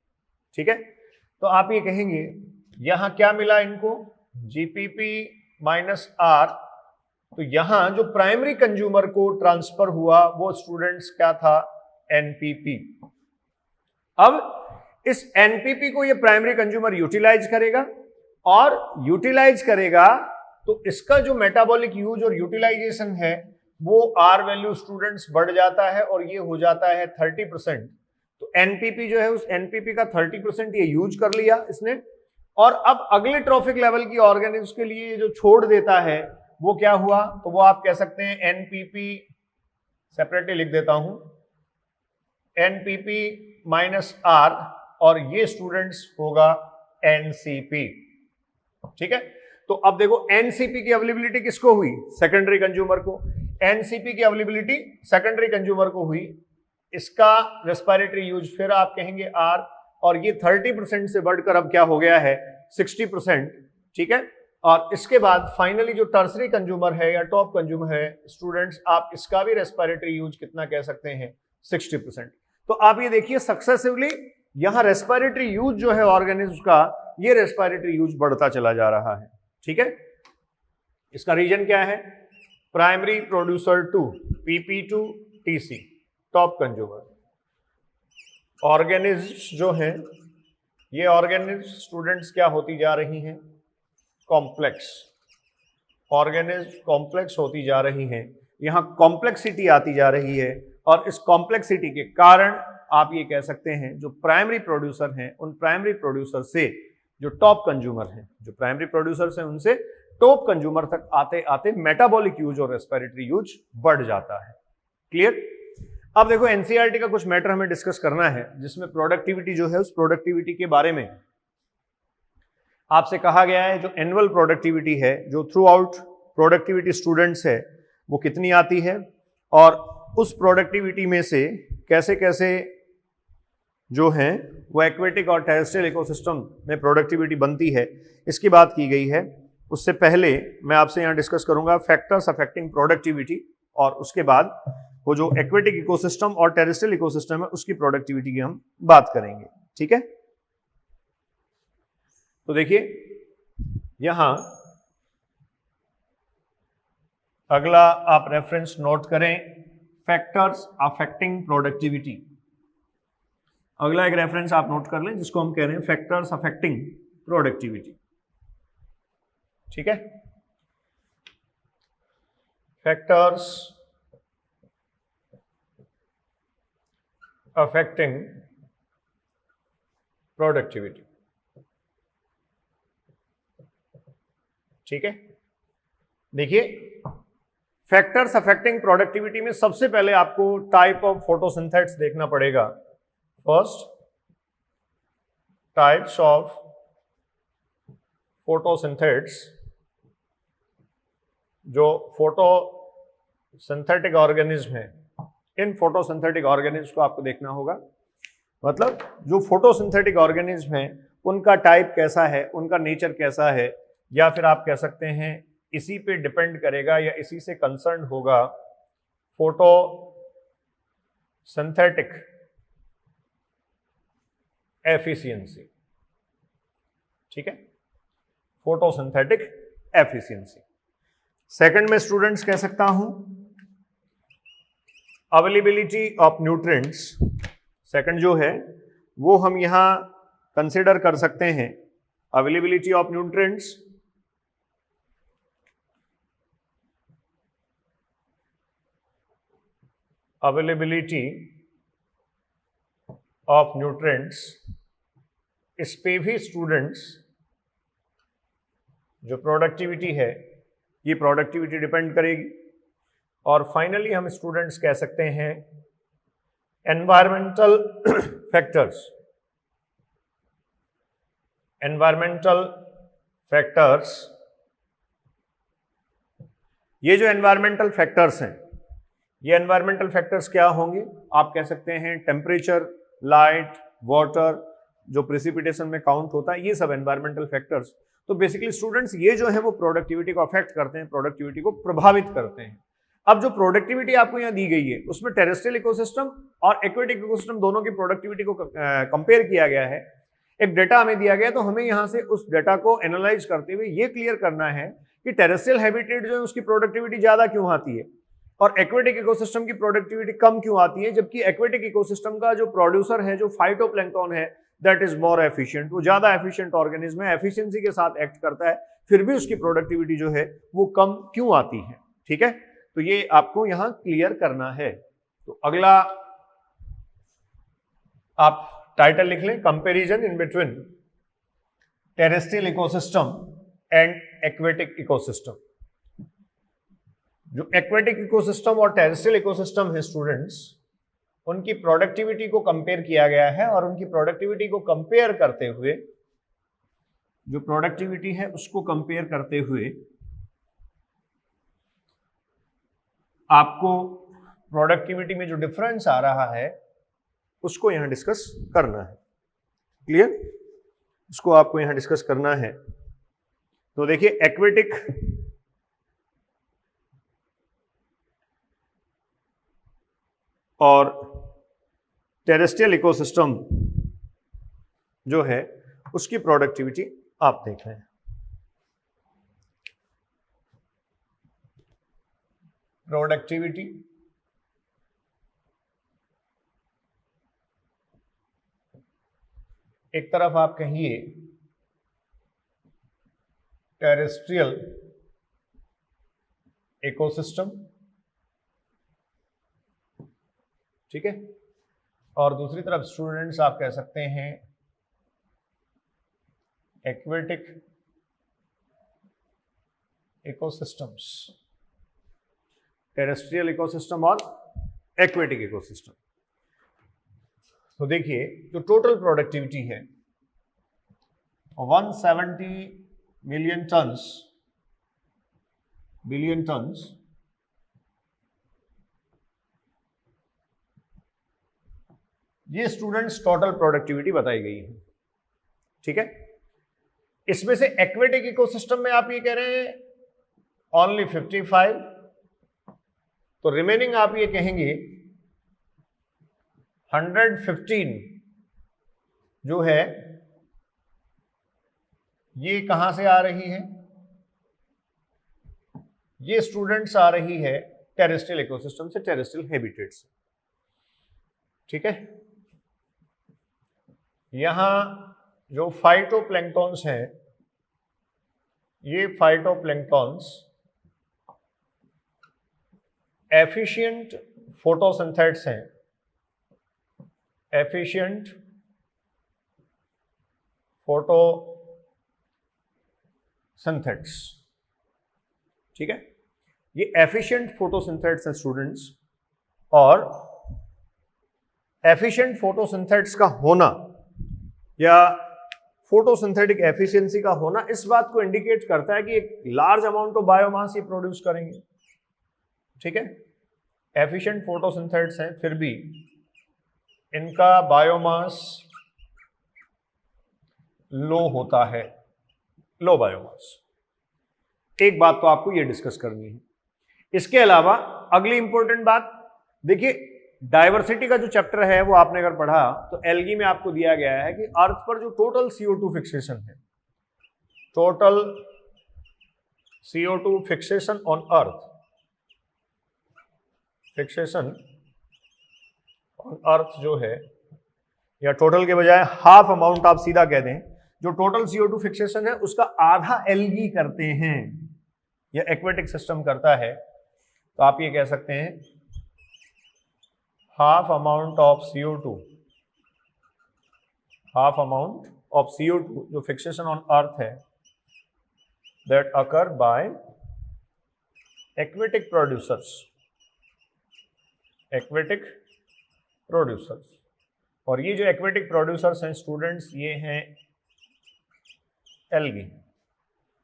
ठीक है, तो आप ये कहेंगे यहां क्या मिला इनको, जीपीपी माइनस आर। तो यहां जो प्राइमरी कंज्यूमर को ट्रांसफर हुआ वो स्टूडेंट्स क्या था, एनपीपी। अब इस एनपीपी को ये प्राइमरी कंज्यूमर यूटिलाइज करेगा, और यूटिलाइज करेगा तो इसका जो मेटाबॉलिक यूज और यूटिलाइजेशन है वो आर वैल्यू स्टूडेंट्स बढ़ जाता है, और ये हो जाता है 30%। तो एनपीपी जो है उस एनपीपी का 30% ये यूज कर लिया इसने, और अब अगले ट्रॉफिक लेवल की ऑर्गेनिज्म के लिए जो छोड़ देता है वो क्या हुआ, तो वो आप कह सकते हैं एनपीपी, सेपरेटली लिख देता हूं, एनपीपी माइनस आर, और ये स्टूडेंट्स होगा एनसीपी। ठीक है, तो अब देखो एनसीपी की अवेलेबिलिटी किसको हुई, सेकेंडरी कंज्यूमर को। एनसीपी की अवेलेबिलिटी सेकेंडरी कंज्यूमर को हुई, इसका रेस्पिरेटरी यूज फिर आप कहेंगे आर, और ये 30% से बढ़कर अब क्या हो गया है 60%। ठीक है, और इसके बाद फाइनली जो टर्सरी कंज्यूमर है या टॉप कंज्यूमर है स्टूडेंट्स, आप इसका भी रेस्पिरेटरी यूज कितना कह सकते हैं, 60%। तो आप ये देखिए सक्सेसिवली यहां रेस्पिरेटरी यूज जो है ऑर्गेनिज्म का, ये रेस्पिरेटरी यूज बढ़ता चला जा रहा है। ठीक है, इसका रीजन क्या है, primary producer to PP to TC, top consumer. Organism जो है, ये ऑर्गेनिज्म स्टूडेंट्स क्या होती जा रही हैं, कॉम्प्लेक्स। ऑर्गेनिज्म कॉम्प्लेक्स होती जा रही हैं, यहां कॉम्प्लेक्सिटी आती जा रही है, और इस कॉम्प्लेक्सिटी के कारण आप ये कह सकते हैं जो प्राइमरी प्रोड्यूसर हैं उन प्राइमरी प्रोड्यूसर से जो टॉप कंज्यूमर हैं, जो प्राइमरी प्रोड्यूसर्स हैं उनसे टॉप कंज्यूमर तक आते आते मेटाबॉलिक यूज और रेस्पिरेटरी यूज बढ़ जाता है। क्लियर। अब देखो एनसीईआरटी का कुछ मैटर हमें डिस्कस करना है, जिसमें प्रोडक्टिविटी जो है उस प्रोडक्टिविटी के बारे में आपसे कहा गया है, जो एनुअल प्रोडक्टिविटी है, जो थ्रू आउट प्रोडक्टिविटी स्टूडेंट्स है, वो कितनी आती है, और उस प्रोडक्टिविटी में से कैसे कैसे जो है वो एक्वेटिक और टेरेस्ट्रियल इकोसिस्टम में प्रोडक्टिविटी बनती है, इसकी बात की गई है। उससे पहले मैं आपसे यहाँ डिस्कस करूंगा फैक्टर्स अफेक्टिंग प्रोडक्टिविटी, और उसके बाद वो जो एक्वेटिक इकोसिस्टम और टेरेस्ट्रियल इकोसिस्टम है उसकी प्रोडक्टिविटी की हम बात करेंगे। ठीक है, तो देखिए यहां अगला आप रेफरेंस नोट करें, फैक्टर्स अफेक्टिंग प्रोडक्टिविटी। अगला एक रेफरेंस आप नोट कर लें जिसको हम कह रहे हैं फैक्टर्स अफेक्टिंग प्रोडक्टिविटी। ठीक है, फैक्टर्स अफेक्टिंग प्रोडक्टिविटी। ठीक है, देखिए फैक्टर्स अफेक्टिंग प्रोडक्टिविटी में सबसे पहले आपको टाइप ऑफ फोटोसिंथेट्स देखना पड़ेगा। फर्स्ट, टाइप्स ऑफ फोटोसिंथेट्स, जो फोटोसिंथेटिक ऑर्गेनिज्म है, इन फोटोसिंथेटिक ऑर्गेनिज्म को आपको देखना होगा। मतलब जो फोटोसिंथेटिक ऑर्गेनिज्म है उनका टाइप कैसा है, उनका नेचर कैसा है, या फिर आप कह सकते हैं इसी पे डिपेंड करेगा या इसी से कंसर्न होगा फोटोसिंथेटिक एफिशिएंसी। ठीक है, फोटोसिंथेटिक एफिशिएंसी। सेकंड में स्टूडेंट्स कह सकता हूं अवेलेबिलिटी ऑफ न्यूट्रिएंट्स। सेकंड जो है वो हम यहां कंसिडर कर सकते हैं availability of nutrients, availability of nutrients, इस पे भी स्टूडेंट्स जो प्रोडक्टिविटी है ये प्रोडक्टिविटी डिपेंड करेगी। और फाइनली हम स्टूडेंट्स कह सकते हैं एनवायरमेंटल फैक्टर्स। एनवायरमेंटल फैक्टर्स, ये जो एनवायरमेंटल फैक्टर्स हैं, ये एनवायरमेंटल फैक्टर्स क्या होंगे? आप कह सकते हैं टेम्परेचर, लाइट, वाटर, जो प्रेसिपिटेशन में काउंट होता है, ये सब एनवायरमेंटल फैक्टर्स। तो बेसिकली स्टूडेंट्स ये जो है वो प्रोडक्टिविटी को अफेक्ट करते हैं, प्रोडक्टिविटी को प्रभावित करते हैं। अब जो प्रोडक्टिविटी आपको यहाँ दी गई है उसमें टेरेस्ट्रियल इकोसिस्टम और एक्वेटिक इकोसिस्टम दोनों की प्रोडक्टिविटी को कंपेयर किया गया है। एक डेटा हमें दिया गया है, तो हमें यहाँ से उस डेटा को एनालाइज करते हुए ये क्लियर करना है कि टेरेस्ट्रियल हैबिटेट जो है उसकी प्रोडक्टिविटी ज्यादा क्यों आती है और एक्वेटिक इकोसिस्टम की प्रोडक्टिविटी कम क्यों आती है, जबकि एक्वेटिक इकोसिस्टम का जो प्रोड्यूसर है, जो फाइटोप्लैंक्टन है, दैट इज मोर एफिशिएंट, वो ज्यादा एफिशिएंट ऑर्गेनिज्म है, एफिशिएंसी के साथ एक्ट करता है, फिर भी उसकी प्रोडक्टिविटी जो है वो कम क्यों आती है। ठीक है, तो ये आपको यहां क्लियर करना है। तो अगला आप टाइटल लिख लें, comparison in between terrestrial ecosystem and aquatic ecosystem. जो एक्वेटिक इकोसिस्टम और टेरेस्ट्रियल इकोसिस्टम है स्टूडेंट्स, उनकी प्रोडक्टिविटी को कंपेयर किया गया है और उनकी प्रोडक्टिविटी को कंपेयर करते हुए, जो प्रोडक्टिविटी है उसको कंपेयर करते हुए आपको प्रोडक्टिविटी में जो डिफरेंस आ रहा है उसको यहां डिस्कस करना है। क्लियर? इसको आपको यहां डिस्कस करना है। तो देखिए, एक्वेटिक और टेरेस्ट्रियल इकोसिस्टम जो है उसकी प्रोडक्टिविटी आप देख रहे हैं। प्रोडक्टिविटी एक तरफ आप कहिए टेरेस्ट्रियल इकोसिस्टम, ठीक है, और दूसरी तरफ स्टूडेंट्स आप कह सकते हैं एक्वेटिक इकोसिस्टम्स, टेरेस्ट्रियल इकोसिस्टम और एक्वेटिक इकोसिस्टम। तो देखिए, जो टोटल प्रोडक्टिविटी है 170 मिलियन टन्स, बिलियन टन्स, ये स्टूडेंट्स टोटल प्रोडक्टिविटी बताई गई है। ठीक है, इसमें से एक्वेटिक इकोसिस्टम में आप ये कह रहे हैं ओनली 55, तो रिमेनिंग आप ये कहेंगे 115 जो है ये कहां से आ रही है? ये स्टूडेंट्स आ रही है टेरेस्ट्रियल इकोसिस्टम से, टेरेस्ट्रियल हैबिटेट से। ठीक है, यहां जो फाइटोप्लैंक्टन्स हैं, ये फाइटोप्लैंक्टन्स एफिशिएंट फोटोसिंथेट्स हैं, एफिशिएंट फोटोसिंथेट्स। ठीक है, ये एफिशिएंट फोटोसिंथेट्स हैं स्टूडेंट्स, और एफिशिएंट फोटोसिंथेट्स का होना या फोटोसिंथेटिक एफिशिएंसी का होना इस बात को इंडिकेट करता है कि एक लार्ज अमाउंट ऑफ बायोमास ये प्रोड्यूस करेंगे। ठीक है, एफिशिएंट फोटोसिंथेट्स हैं, फिर भी इनका बायोमास लो होता है, लो बायोमास। एक बात तो आपको ये डिस्कस करनी है। इसके अलावा अगली इंपॉर्टेंट बात देखिए, डाइवर्सिटी का जो चैप्टर है वो आपने अगर पढ़ा तो एल्गी में आपको दिया गया है कि अर्थ पर जो टोटल CO2 फिक्सेशन है, total CO2 fixation on earth, fixation on earth जो है, या टोटल के बजाय हाफ अमाउंट आप सीधा कह दें, जो टोटल CO2 फिक्सेशन है उसका आधा एल्गी करते हैं या एक्वेटिक सिस्टम करता है। तो आप ये कह सकते हैं half amount of CO2 half amount of CO2 जो फिक्सेशन ऑन अर्थ है that occur by aquatic producers, aquatic producers. और ये जो एक्वेटिक प्रोड्यूसर्स हैं स्टूडेंट्स, ये हैं एल्गी।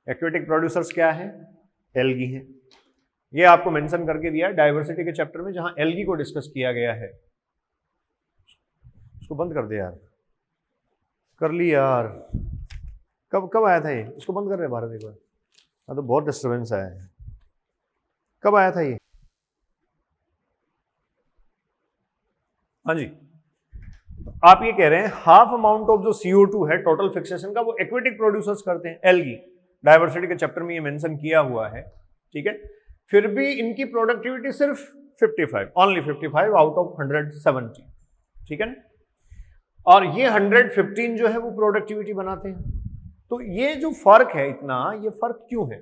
एक्वेटिक प्रोड्यूसर्स क्या है? एल्गी हैं। ये आपको मेंशन करके दिया है डाइवर्सिटी के चैप्टर में, जहां एल्गी को डिस्कस किया गया है। इसको बंद कर दे यार, कर ली यार। कब आया था ये? इसको बंद कर रहे भारत एक बार। हाँ तो बहुत डिस्टर्बेंस आया है। कब आया था ये? हाँ जी, आप ये कह रहे हैं हाफ अमाउंट ऑफ जो CO2 है टोटल फिक्सेशन का, वो एक्वेटिक प्रोड्यूसर्स करते हैं, एल्गी। डाइवर्सिटी के चैप्टर में ये मेंशन किया हुआ है, ठीक है। फिर भी इनकी प्रोडक्टिविटी सिर्फ 55, ओनली 55 आउट ऑफ 170, ठीक है ना। और ये 115 जो है वो प्रोडक्टिविटी बनाते हैं। तो ये जो फर्क है इतना, ये फर्क क्यों है?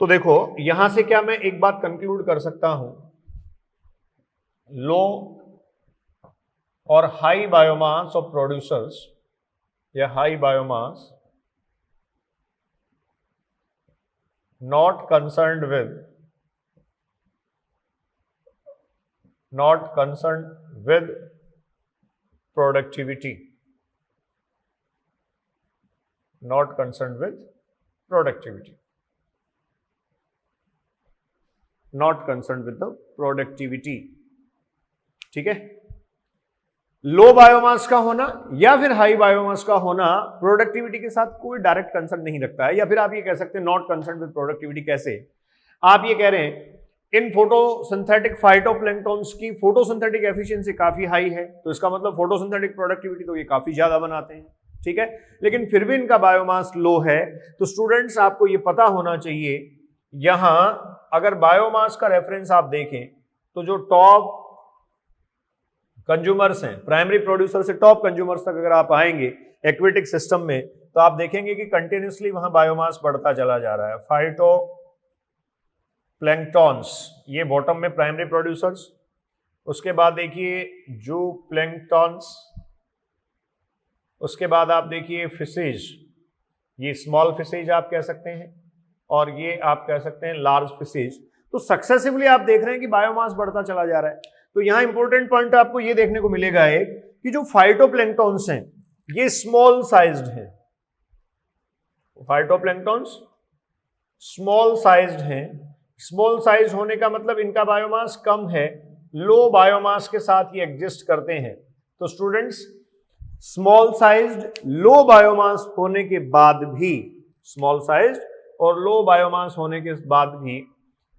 तो देखो यहां से क्या मैं एक बात कंक्लूड कर सकता हूं, लो और हाई बायोमास ऑफ प्रोड्यूसर्स या high biomass not concerned with productivity, not concerned with productivity, not concerned with the productivity, ठीक है। लो बायोमास का होना या फिर हाई बायोमास का होना प्रोडक्टिविटी के साथ कोई डायरेक्ट कंसर्न नहीं रखता है, या फिर आप ये कह सकते हैं नॉट कंसर्न विद प्रोडक्टिविटी। कैसे? आप ये कह रहे हैं इन फोटोसिंथेटिक फाइटोप्लैंक्टन्स की फोटोसिंथेटिक एफिशिएंसी काफी हाई है, तो इसका मतलब फोटोसिंथेटिक प्रोडक्टिविटी तो ये काफी ज्यादा बनाते हैं, ठीक है। लेकिन फिर भी इनका बायोमास लो है। तो स्टूडेंट्स आपको ये पता होना चाहिए, यहां अगर बायोमास का रेफरेंस आप देखें तो जो टॉप कंज्यूमर्स हैं, प्राइमरी प्रोड्यूसर से टॉप कंज्यूमर्स तक अगर आप आएंगे एक्वेटिक सिस्टम में, तो आप देखेंगे कि कंटिन्यूसली वहां बायोमास बढ़ता चला जा रहा है। फाइटो प्लैंक्टॉन्स, ये बॉटम में प्राइमरी प्रोड्यूसर्स, उसके बाद देखिए जू प्लैंक्टॉन्स, उसके बाद आप देखिए फिशेज, ये स्मॉल फिशेज आप कह सकते हैं, और ये आप कह सकते हैं लार्ज फिशेज। तो सक्सेसिवली आप देख रहे हैं कि बायोमास बढ़ता चला जा रहा है। तो यहां इंपॉर्टेंट पॉइंट आपको ये देखने को मिलेगा एक, कि जो फाइटोप्लैंक्टन्स हैं ये स्मॉल साइज्ड हैं। फाइटोप्लैंक्टन्स स्मॉल साइज्ड हैं। स्मॉल साइज होने का मतलब इनका बायोमास कम है, लो बायोमास के साथ ये एग्जिस्ट करते हैं। तो स्टूडेंट्स स्मॉल साइज्ड लो बायोमास होने के बाद भी, स्मॉल साइज्ड और लो बायोमास होने के बाद भी,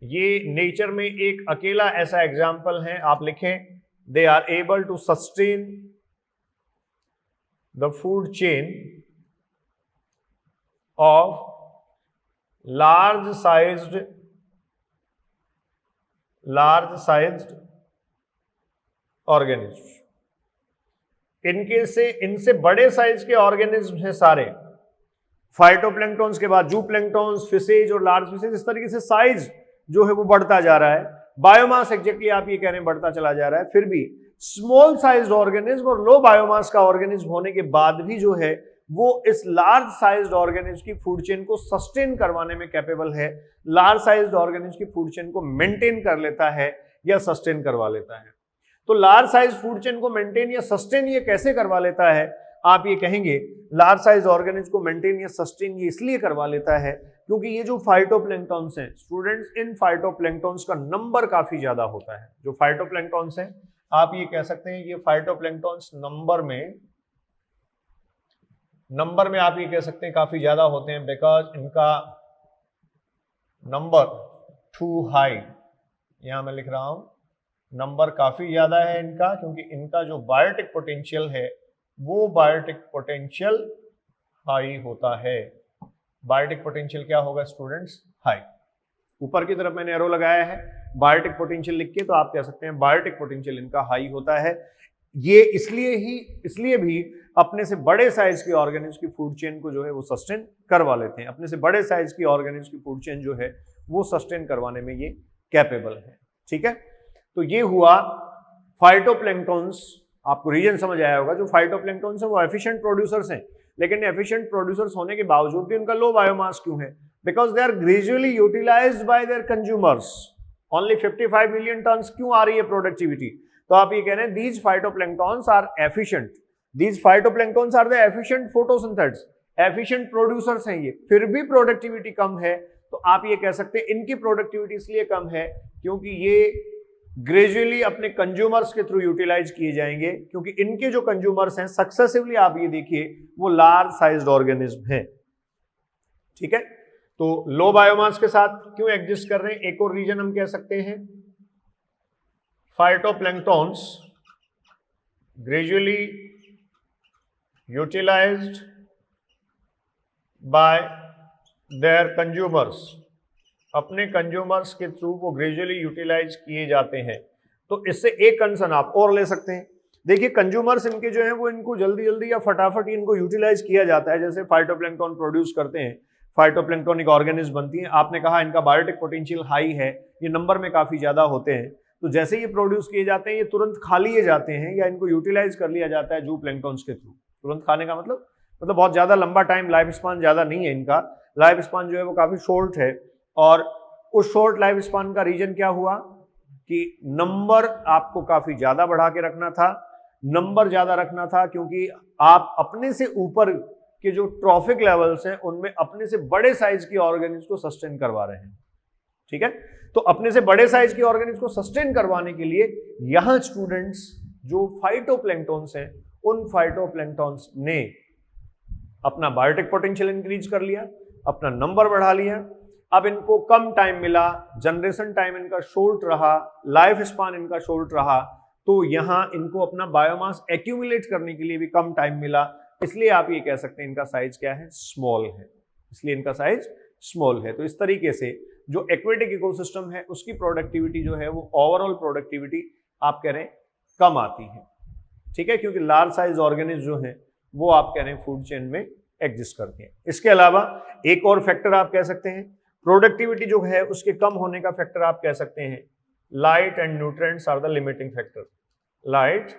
ये नेचर में एक अकेला ऐसा एग्जाम्पल है, आप लिखें, they are able to sustain the food chain of large sized organism. इनसे बड़े साइज के ऑर्गेनिज्म हैं सारे, फाइटोप्लैंक्टन्स के बाद जू प्लैंक्टन्स, फिशेज और लार्ज फिशेज। इस तरीके से साइज जो है वो बढ़ता जा रहा है, बायोमास एग्जैक्टली आप ये कह रहे हैं बढ़ता चला जा रहा है। फिर भी स्मॉल साइज्ड ऑर्गेनिज्म और लो बायोमास का ऑर्गेनिज्म होने के बाद भी जो है वो इस लार्ज साइज्ड ऑर्गेनिज्म की फूड चेन को सस्टेन करवाने में कैपेबल है, लार्ज साइज्ड ऑर्गेनिज्म की फूड चेन को मेंटेन कर लेता है या सस्टेन करवा लेता है। तो लार्ज साइज फूड चेन को मेंटेन या सस्टेन ये कैसे करवा लेता है? आप ये कहेंगे लार्ज साइज ऑर्गेनिज्म को मेंटेन या सस्टेन ये इसलिए करवा लेता है क्योंकि ये जो फाइटोप्लैंक्टन्स हैं स्टूडेंट्स, इन फाइटोप्लैंक्टन्स का नंबर काफी ज्यादा होता है। जो फाइटोप्लैंक्टन्स हैं आप ये कह सकते हैं ये फाइटोप्लैंक्टन्स नंबर में आप ये कह सकते हैं काफी ज्यादा होते हैं, बिकॉज इनका नंबर टू हाई, यहां मैं लिख रहा हूं नंबर काफी ज्यादा है इनका, क्योंकि इनका जो बायोटिक पोटेंशियल है वो बायोटिक पोटेंशियल हाई होता है। बायोटिक पोटेंशियल क्या होगा स्टूडेंट्स? हाई। ऊपर की तरफ मैंने एरो लगाया है बायोटिक पोटेंशियल लिख के, तो आप कह सकते हैं बायोटिक पोटेंशियल इनका हाई होता है। ये इसलिए भी अपने से बड़े साइज के ऑर्गेनिज्म की फूड चेन को जो है वो सस्टेन करवा लेते हैं। अपने से बड़े साइज की ऑर्गेनिज्म की फूड चेन जो है वो सस्टेन करवाने में ये कैपेबल है। ठीक है, तो ये हुआ फाइटोप्लैंक्टन्स आपको रीजन समझ आया होगा, जो फाइटोप्लैंक्टन्स है वो एफिशिएंट प्रोड्यूसर्स हैं, लेकिन एफिशिएंट प्रोड्यूसर्स होने के बावजूद भी उनका लो बायोमास क्यों है? Because they are gradually utilized by their consumers. Only 55 million tons क्यों आ रही है प्रोडक्टिविटी? तो आप ये कह रहे हैं these phytoplanktons are efficient, these phytoplanktons are the efficient photosynthates, efficient producers हैं ये, फिर भी प्रोडक्टिविटी कम है। तो आप ये कह सकते हैं इनकी प्रोडक्टिविटी इसलिए कम है क्योंकि ये ग्रेजुअली अपने कंज्यूमर्स के थ्रू यूटिलाइज किए जाएंगे, क्योंकि इनके जो कंज्यूमर्स हैं सक्सेसिवली, आप ये देखिए, वो लार्ज साइज्ड ऑर्गेनिज्म हैं। ठीक है, तो लो बायोमास के साथ क्यों एग्जिस्ट कर रहे हैं? एक और रीजन हम कह सकते हैं, phytoplanktons gradually utilized by their consumers, अपने कंज्यूमर्स के थ्रू वो ग्रेजुअली यूटिलाइज किए जाते हैं। तो इससे एक कंसर्न आप और ले सकते हैं, देखिए कंज्यूमर्स इनके जो है वो इनको जल्दी जल्दी या फटाफट इनको यूटिलाइज किया जाता है। जैसे फाइटोप्लैंक्टन प्रोड्यूस करते हैं, फाइटोप्लैंक्टोनिक ऑर्गेनिज्म बनती हैं, आपने कहा इनका बायोटिक पोटेंशियल हाई है, ये नंबर में काफी ज्यादा होते हैं, तो जैसे ये प्रोड्यूस किए जाते हैं ये तुरंत खा लिए जाते हैं या इनको यूटिलाइज कर लिया जाता है जूप्लैंक्टन्स के थ्रू। तुरंत खाने का मतलब बहुत ज्यादा लंबा टाइम, लाइफ स्पान ज्यादा नहीं है इनका, लाइफ स्पान जो है वो काफी शॉर्ट है। और उस शॉर्ट लाइफ स्पान का रीजन क्या हुआ कि नंबर आपको काफी ज्यादा बढ़ा के रखना था, नंबर ज्यादा रखना था, क्योंकि आप अपने से ऊपर के जो ट्रॉफिक लेवल्स हैं उनमें अपने से बड़े साइज की ऑर्गेनिज्म को सस्टेन करवा रहे हैं। ठीक है, तो अपने से बड़े साइज की ऑर्गेनिज्म को सस्टेन करवाने के लिए यहां स्टूडेंट्स जो फाइटोप्लैंक्टन्स हैं, उन फाइटोप्लैंक्टन्स ने अपना बायोटिक पोटेंशियल इंक्रीज कर लिया, अपना नंबर बढ़ा लिया। अब इनको कम टाइम मिला, जनरेशन टाइम इनका शॉर्ट रहा, लाइफ स्पान इनका शॉर्ट रहा, तो यहां इनको अपना बायोमास एक्यूमुलेट करने के लिए भी कम टाइम मिला, इसलिए आप ये कह सकते हैं इनका साइज क्या है? स्मॉल है, इसलिए इनका साइज स्मॉल है। तो इस तरीके से जो एक्वेटिक इकोसिस्टम है उसकी प्रोडक्टिविटी जो है वो ओवरऑल प्रोडक्टिविटी आप कह रहे हैं कम आती है। ठीक है, क्योंकि लार्ज साइज ऑर्गेनिज्म जो है वो आप कह रहे हैं फूड चेन में एग्जिस्ट करते हैं। इसके अलावा एक और फैक्टर आप कह सकते हैं, प्रोडक्टिविटी जो है उसके कम होने का फैक्टर आप कह सकते हैं light and nutrients are the limiting factor. Light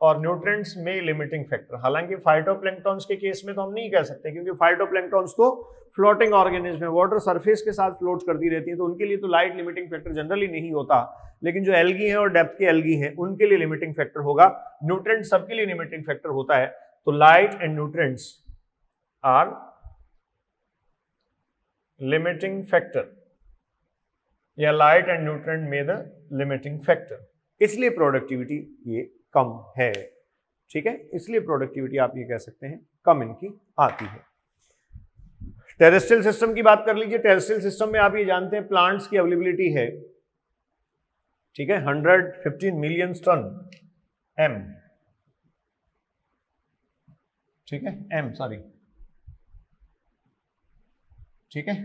और न्यूट्रिएंट्स में लिमिटिंग फैक्टर, हालांकि फाइटोप्लैंक्टन्स के केस में तो हम नहीं कह सकते, क्योंकि फाइटोप्लैंक्टन्स तो फ्लोटिंग ऑर्गेनिज्म है, वाटर सरफेस के साथ फ्लोट करती रहती है, तो उनके लिए तो लाइट लिमिटिंग फैक्टर जनरली नहीं होता। लेकिन जो एल्गी है और डेप्थ के एल्गी हैं उनके लिए लिमिटिंग फैक्टर होगा, न्यूट्रिएंट सबके लिए लिमिटिंग फैक्टर होता है। तो light and nutrients are limiting factor, या लाइट एंड न्यूट्रिएंट में द लिमिटिंग फैक्टर, इसलिए प्रोडक्टिविटी ये कम है। ठीक है, इसलिए प्रोडक्टिविटी आप ये कह सकते हैं कम इनकी आती है। टेरेस्ट्रियल सिस्टम की बात कर लीजिए। टेरेस्ट्रियल सिस्टम में आप ये जानते हैं प्लांट्स की अवेलेबिलिटी है, ठीक है, 115 मिलियन टन एम, ठीक है, एम सॉरी, ठीक है।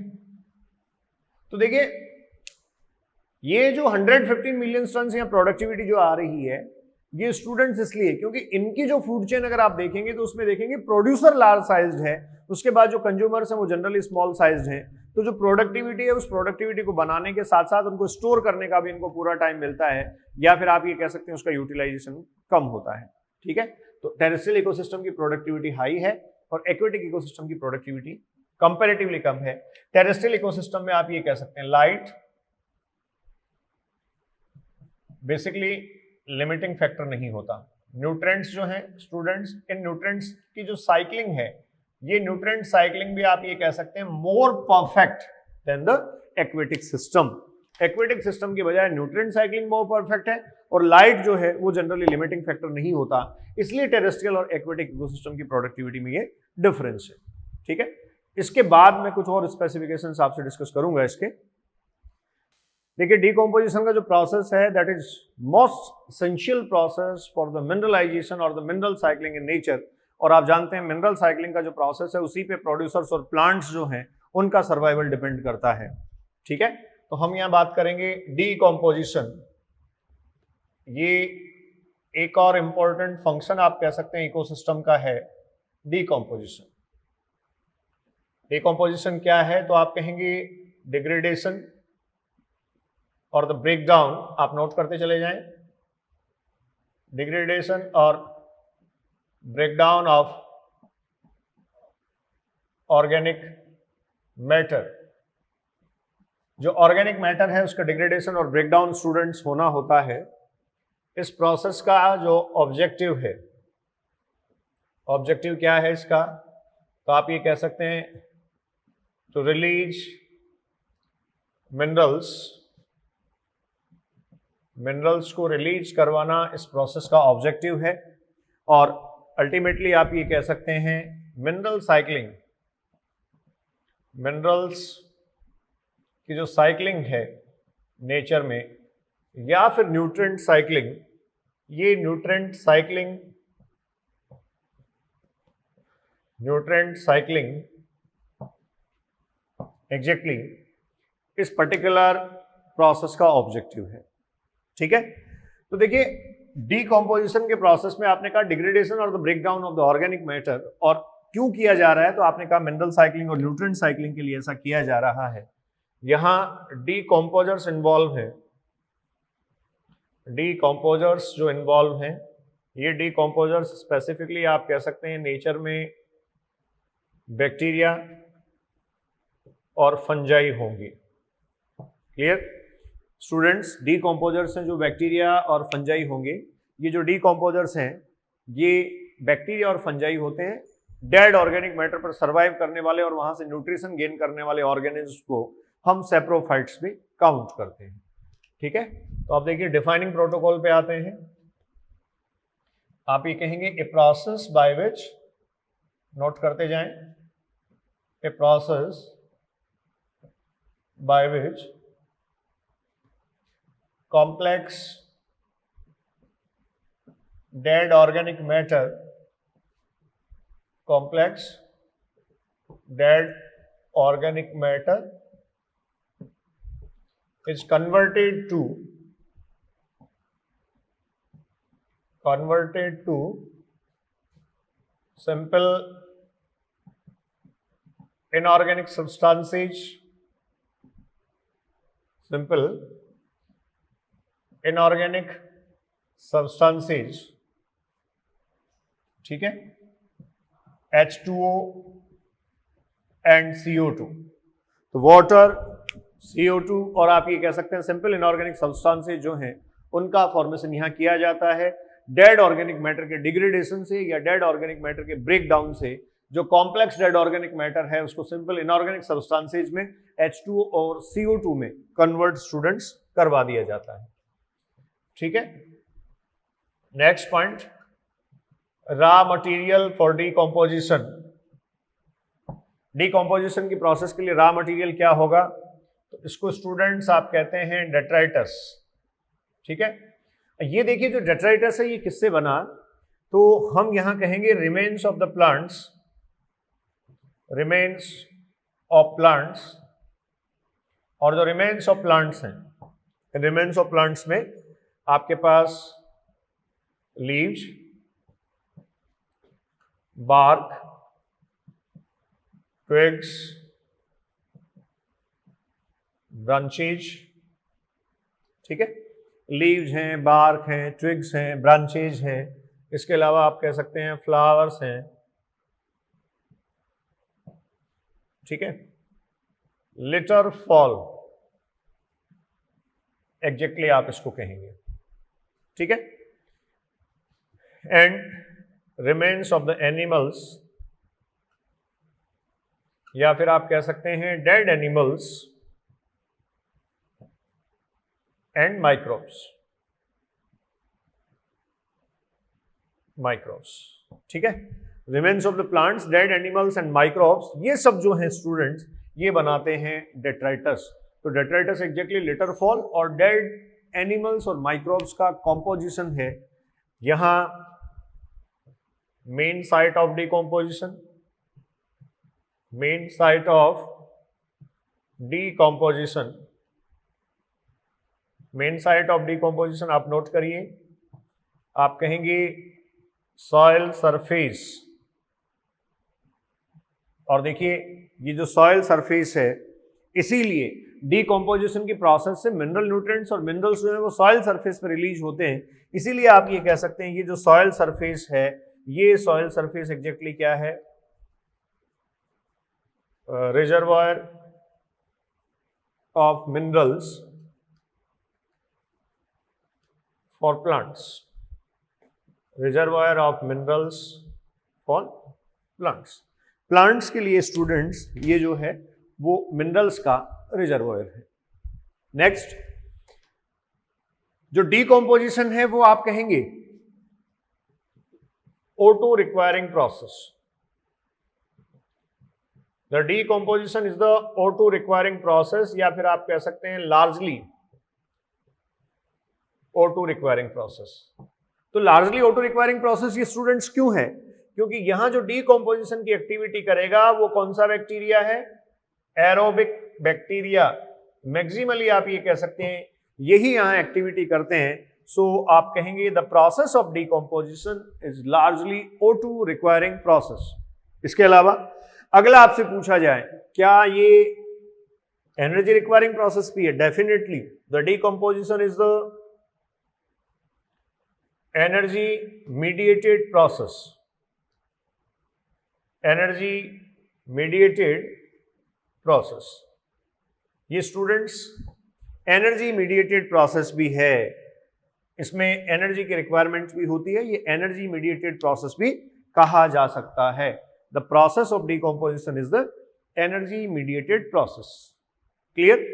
तो देखिए ये जो 115 मिलियन टन या प्रोडक्टिविटी जो आ रही है ये स्टूडेंट्स इसलिए क्योंकि इनकी जो फूड चेन अगर आप देखेंगे तो उसमें देखेंगे प्रोड्यूसर लार्ज साइज्ड है, उसके बाद जो कंज्यूमर्स हैं वो जनरली स्मॉल साइज्ड हैं। तो जो प्रोडक्टिविटी है उस प्रोडक्टिविटी को बनाने के साथ साथ उनको स्टोर करने का भी इनको पूरा टाइम मिलता है, या फिर आप ये कह सकते हैं उसका यूटिलाइजेशन कम होता है। ठीक है, तो टेरेस्ट्रियल इकोसिस्टम की प्रोडक्टिविटी हाई है और एक्वेटिक इकोसिस्टम की प्रोडक्टिविटी कंपैरेटिवली कम है। टेरेस्ट्रियल इकोसिस्टम में आप ये कह सकते हैं लाइट बेसिकली लिमिटिंग फैक्टर नहीं होता। न्यूट्रिएंट्स जो हैं स्टूडेंट्स, इन न्यूट्रिएंट्स की जो साइक्लिंग है ये न्यूट्रिएंट साइक्लिंग भी आप ये कह सकते हैं more perfect than the aquatic system. Aquatic system की बजाय न्यूट्रिएंट साइक्लिंग मोर परफेक्ट है और लाइट जो है वो जनरली लिमिटिंग फैक्टर नहीं होता, इसलिए टेरेस्ट्रियल और एक्वेटिक इकोसिस्टम की प्रोडक्टिविटी में ये डिफरेंस है। ठीक है, इसके बाद मैं कुछ और स्पेसिफिकेशंस आपसे डिस्कस करूंगा इसके। देखिए डिकम्पोजिशन का जो प्रोसेस है that is most essential process for the mineralization और the mineral cycling in nature. और आप जानते हैं मिनरल साइक्लिंग का जो प्रोसेस है उसी पे प्रोड्यूसर्स और प्लांट्स जो हैं उनका सर्वाइवल डिपेंड करता है। ठीक है, तो हम यहां बात करेंगे डिकम्पोजिशन। ये एक और इंपॉर्टेंट फंक्शन आप कह सकते हैं इकोसिस्टम का है डिकम्पोजिशन। डिकम्पोजिशन क्या है तो आप कहेंगे डिग्रेडेशन और द ब्रेकडाउन, आप नोट करते चले जाएं। डिग्रेडेशन और ब्रेकडाउन ऑफ ऑर्गेनिक मैटर। जो ऑर्गेनिक मैटर है उसका डिग्रेडेशन और ब्रेकडाउन स्टूडेंट्स होना होता है। इस प्रोसेस का जो ऑब्जेक्टिव है, ऑब्जेक्टिव क्या है इसका, तो आप ये कह सकते हैं टू रिलीज मिनरल्स को रिलीज करवाना इस प्रोसेस का ऑब्जेक्टिव है। और अल्टीमेटली आप ये कह सकते हैं मिनरल्स की जो साइक्लिंग है नेचर में, या फिर न्यूट्रिएंट साइक्लिंग, ये न्यूट्रिएंट साइक्लिंग एग्जैक्टली इस पर्टिकुलर प्रोसेस का ऑब्जेक्टिव है। ठीक है, तो देखिए डीकॉम्पोजिशन के प्रोसेस में आपने कहा डिग्रेडेशन और the breakdown of the organic matter, और क्यों किया जा रहा है, तो आपने कहा मिनरल साइक्लिंग और न्यूट्रिएंट साइक्लिंग के लिए ऐसा किया जा रहा है। यहां डीकॉम्पोजर्स इन्वॉल्व हैं, डीकॉम्पोजर्स जो इन्वॉल्व हैं, ये डीकॉम्पोजर्स स्पेसिफिकली आप कह सकते हैं नेचर में बैक्टीरिया और फंजाई होंगी। क्लियर स्टूडेंट्स, डीकॉम्पोजर्स हैं जो बैक्टीरिया और फंजाई होंगे। ये जो डीकॉम्पोजर्स हैं ये बैक्टीरिया और फंजाई होते हैं डेड ऑर्गेनिक मैटर पर सर्वाइव करने वाले और वहां से न्यूट्रिशन गेन करने वाले ऑर्गेनिज्म को हम सेप्रोफाइट्स में काउंट करते हैं। ठीक है, तो आप देखिए डिफाइनिंग प्रोटोकॉल पे आते हैं। आप ये कहेंगे a process by which, note करते जाएं, a process by which complex dead organic matter, complex dead organic matter is converted to simple inorganic substances, ठीक है, H2O एंड CO2। तो वाटर, CO2 और आप ये कह सकते हैं सिंपल इनऑर्गेनिक सब्सटेंसेस जो हैं उनका फॉर्मेशन यहाँ किया जाता है डेड ऑर्गेनिक मैटर के डिग्रेडेशन से या डेड ऑर्गेनिक मैटर के ब्रेकडाउन से। जो कॉम्प्लेक्स डेड ऑर्गेनिक मैटर है उसको सिंपल इनऑर्गेनिक सब्सटेंसेस में H2O और CO2 में कन्वर्ट स्टूडेंट्स करवा दिया जाता है। ठीक है, next point, raw material for decomposition. Decomposition की प्रोसेस के लिए रॉ मटेरियल क्या होगा, तो इसको स्टूडेंट्स आप कहते हैं डेट्राइटस। ठीक है, ये देखिए जो डेट्राइटस है ये किससे बना, तो हम यहां कहेंगे रिमेन्स ऑफ प्लांट्स, और जो रिमेन्स ऑफ प्लांट्स हैं, रिमेन्स ऑफ प्लांट्स में आपके पास लीव्स, bark, twigs, branches। ठीक है, लीव्स हैं, बार्क हैं, ट्विग्स हैं, ब्रांचेज हैं, इसके अलावा आप कह सकते हैं फ्लावर्स हैं। ठीक है, लिटर फॉल एग्जैक्टली आप इसको कहेंगे। ठीक है, and remains of the animals, या फिर आप कह सकते हैं डेड एनिमल्स एंड माइक्रोब्स। ठीक है, remains of the plants, dead animals and microbes, ये सब जो हैं स्टूडेंट्स ये बनाते हैं डेट्राइटस। तो डेट्राइटस एग्जैक्टली लिटर फॉल और डेड एनिमल्स और माइक्रोब्स का कॉम्पोजिशन है। यहां main site of decomposition, main site of decomposition आप नोट करिए, आप कहेंगे सॉइल सरफेस। और देखिए ये जो सॉइल सरफेस है इसीलिए डीकम्पोजिशन की प्रोसेस से मिनरल न्यूट्रिएंट्स और मिनरल्स जो है वो सॉइल सरफेस पर रिलीज होते हैं। इसीलिए आप ये कह सकते हैं ये जो सॉइल सरफेस है, ये सॉइल सरफेस एग्जैक्टली क्या है, reservoir of minerals for plants, reservoir of minerals for plants. Plants के लिए स्टूडेंट्स ये जो है वो मिनरल्स का रिजर्वायर है। नेक्स्ट, जो डीकम्पोजिशन है वो आप कहेंगे O2 requiring process. The decomposition is the O2 requiring process, या फिर आप कह सकते हैं लार्जली O2 रिक्वायरिंग प्रोसेस। तो लार्जली O2 रिक्वायरिंग प्रोसेस ये स्टूडेंट्स क्यों है? क्योंकि यहां जो डीकम्पोजिशन की एक्टिविटी करेगा वो कौन सा बैक्टीरिया है? Aerobic bacteria. मैक्सिमली आप ये कह सकते हैं यही यहां एक्टिविटी करते हैं। सो आप कहेंगे the process of decomposition is largely O2 requiring process. इसके अलावा अगला आपसे पूछा जाए क्या ये एनर्जी रिक्वायरिंग प्रोसेस भी है? Definitely the decomposition is the energy mediated process. Energy mediated process, ये स्टूडेंट्स एनर्जी मीडिएटेड प्रोसेस भी है, इसमें एनर्जी की रिक्वायरमेंट्स भी होती है, ये एनर्जी मीडिएटेड प्रोसेस भी कहा जा सकता है। The process of decomposition is the energy mediated process. Clear?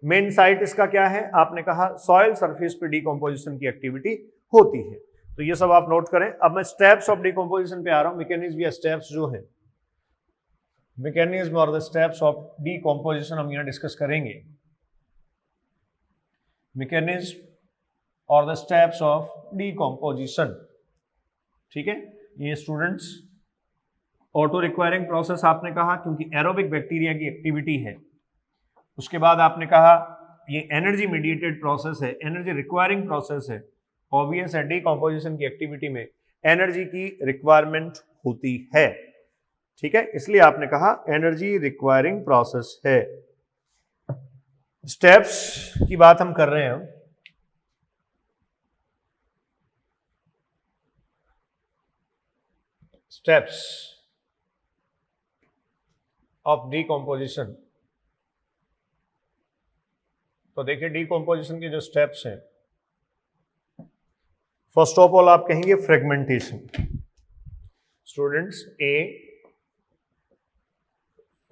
Main site इसका क्या है? आपने कहा सॉइल सरफेस पे डीकम्पोजिशन की एक्टिविटी होती है। तो ये सब आप नोट करें। अब मैं स्टेप्स ऑफ डीकम्पोजिशन पे आ रहा हूं। मैकेनिज्म या स्टेप्स जो है, मैकेनिज्म और द स्टेप्स ऑफ डीकम्पोजिशन हम यहां डिस्कस करेंगे। मैकेनिज्म और द स्टेप्स ऑफ डीकम्पोजिशन, ठीक है। ये स्टूडेंट्स ऑटो रिक्वायरिंग प्रोसेस आपने कहा क्योंकि एरोबिक बैक्टीरिया की एक्टिविटी है। उसके बाद आपने कहा ये एनर्जी मीडिएटेड प्रोसेस है, एनर्जी रिक्वायरिंग प्रोसेस है। ऑब्वियस है डीकम्पोजिशन की एक्टिविटी में एनर्जी की रिक्वायरमेंट होती है, ठीक है, इसलिए आपने कहा एनर्जी रिक्वायरिंग प्रोसेस है। स्टेप्स की बात हम कर रहे हैं। स्टेप्स ऑफ डीकम्पोजिशन, तो देखिए डीकम्पोजिशन के जो स्टेप्स हैं, फर्स्ट ऑफ ऑल आप कहेंगे फ्रेगमेंटेशन। स्टूडेंट्स ए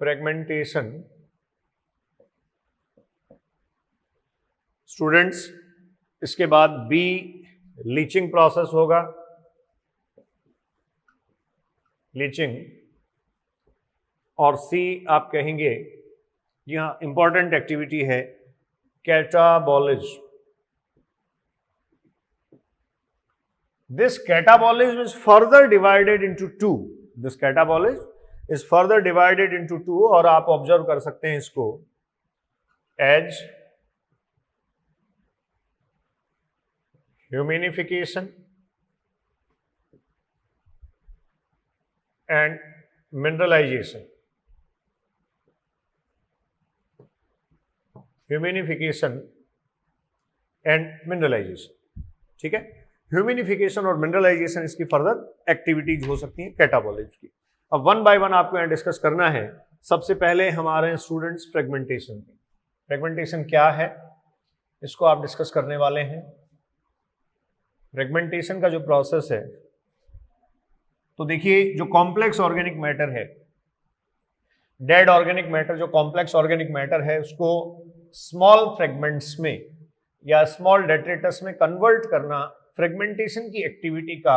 फ्रेगमेंटेशन, स्टूडेंट्स इसके बाद बी लीचिंग प्रोसेस होगा, लीचिंग, और सी आप कहेंगे यहां इंपॉर्टेंट एक्टिविटी है catabolism. This catabolism is further divided into two. This catabolism is further divided into two, और आप ऑब्जर्व कर सकते हैं इसको as huminification and mineralization. Huminification and mineralization, ठीक है। ह्यूमिनिफिकेशन और मिनरलाइजेशन इसकी फर्दर एक्टिविटीज हो सकती हैं कैटाबॉलिज्म की। अब वन बाय वन आपको यहाँ डिस्कस करना है। सबसे पहले हमारे स्टूडेंट्स फ्रेगमेंटेशन की। फ्रेगमेंटेशन क्या है इसको आप डिस्कस करने वाले हैं। फ्रेगमेंटेशन का जो प्रोसेस है, तो देखिए जो कॉम्प्लेक्स ऑर्गेनिक मैटर है, डेड ऑर्गेनिक मैटर, जो कॉम्प्लेक्स ऑर्गेनिक मैटर है उसको स्मॉल फ्रेगमेंट्स में या स्मॉल डेट्रेटस में कन्वर्ट करना फ्रेगमेंटेशन की एक्टिविटी का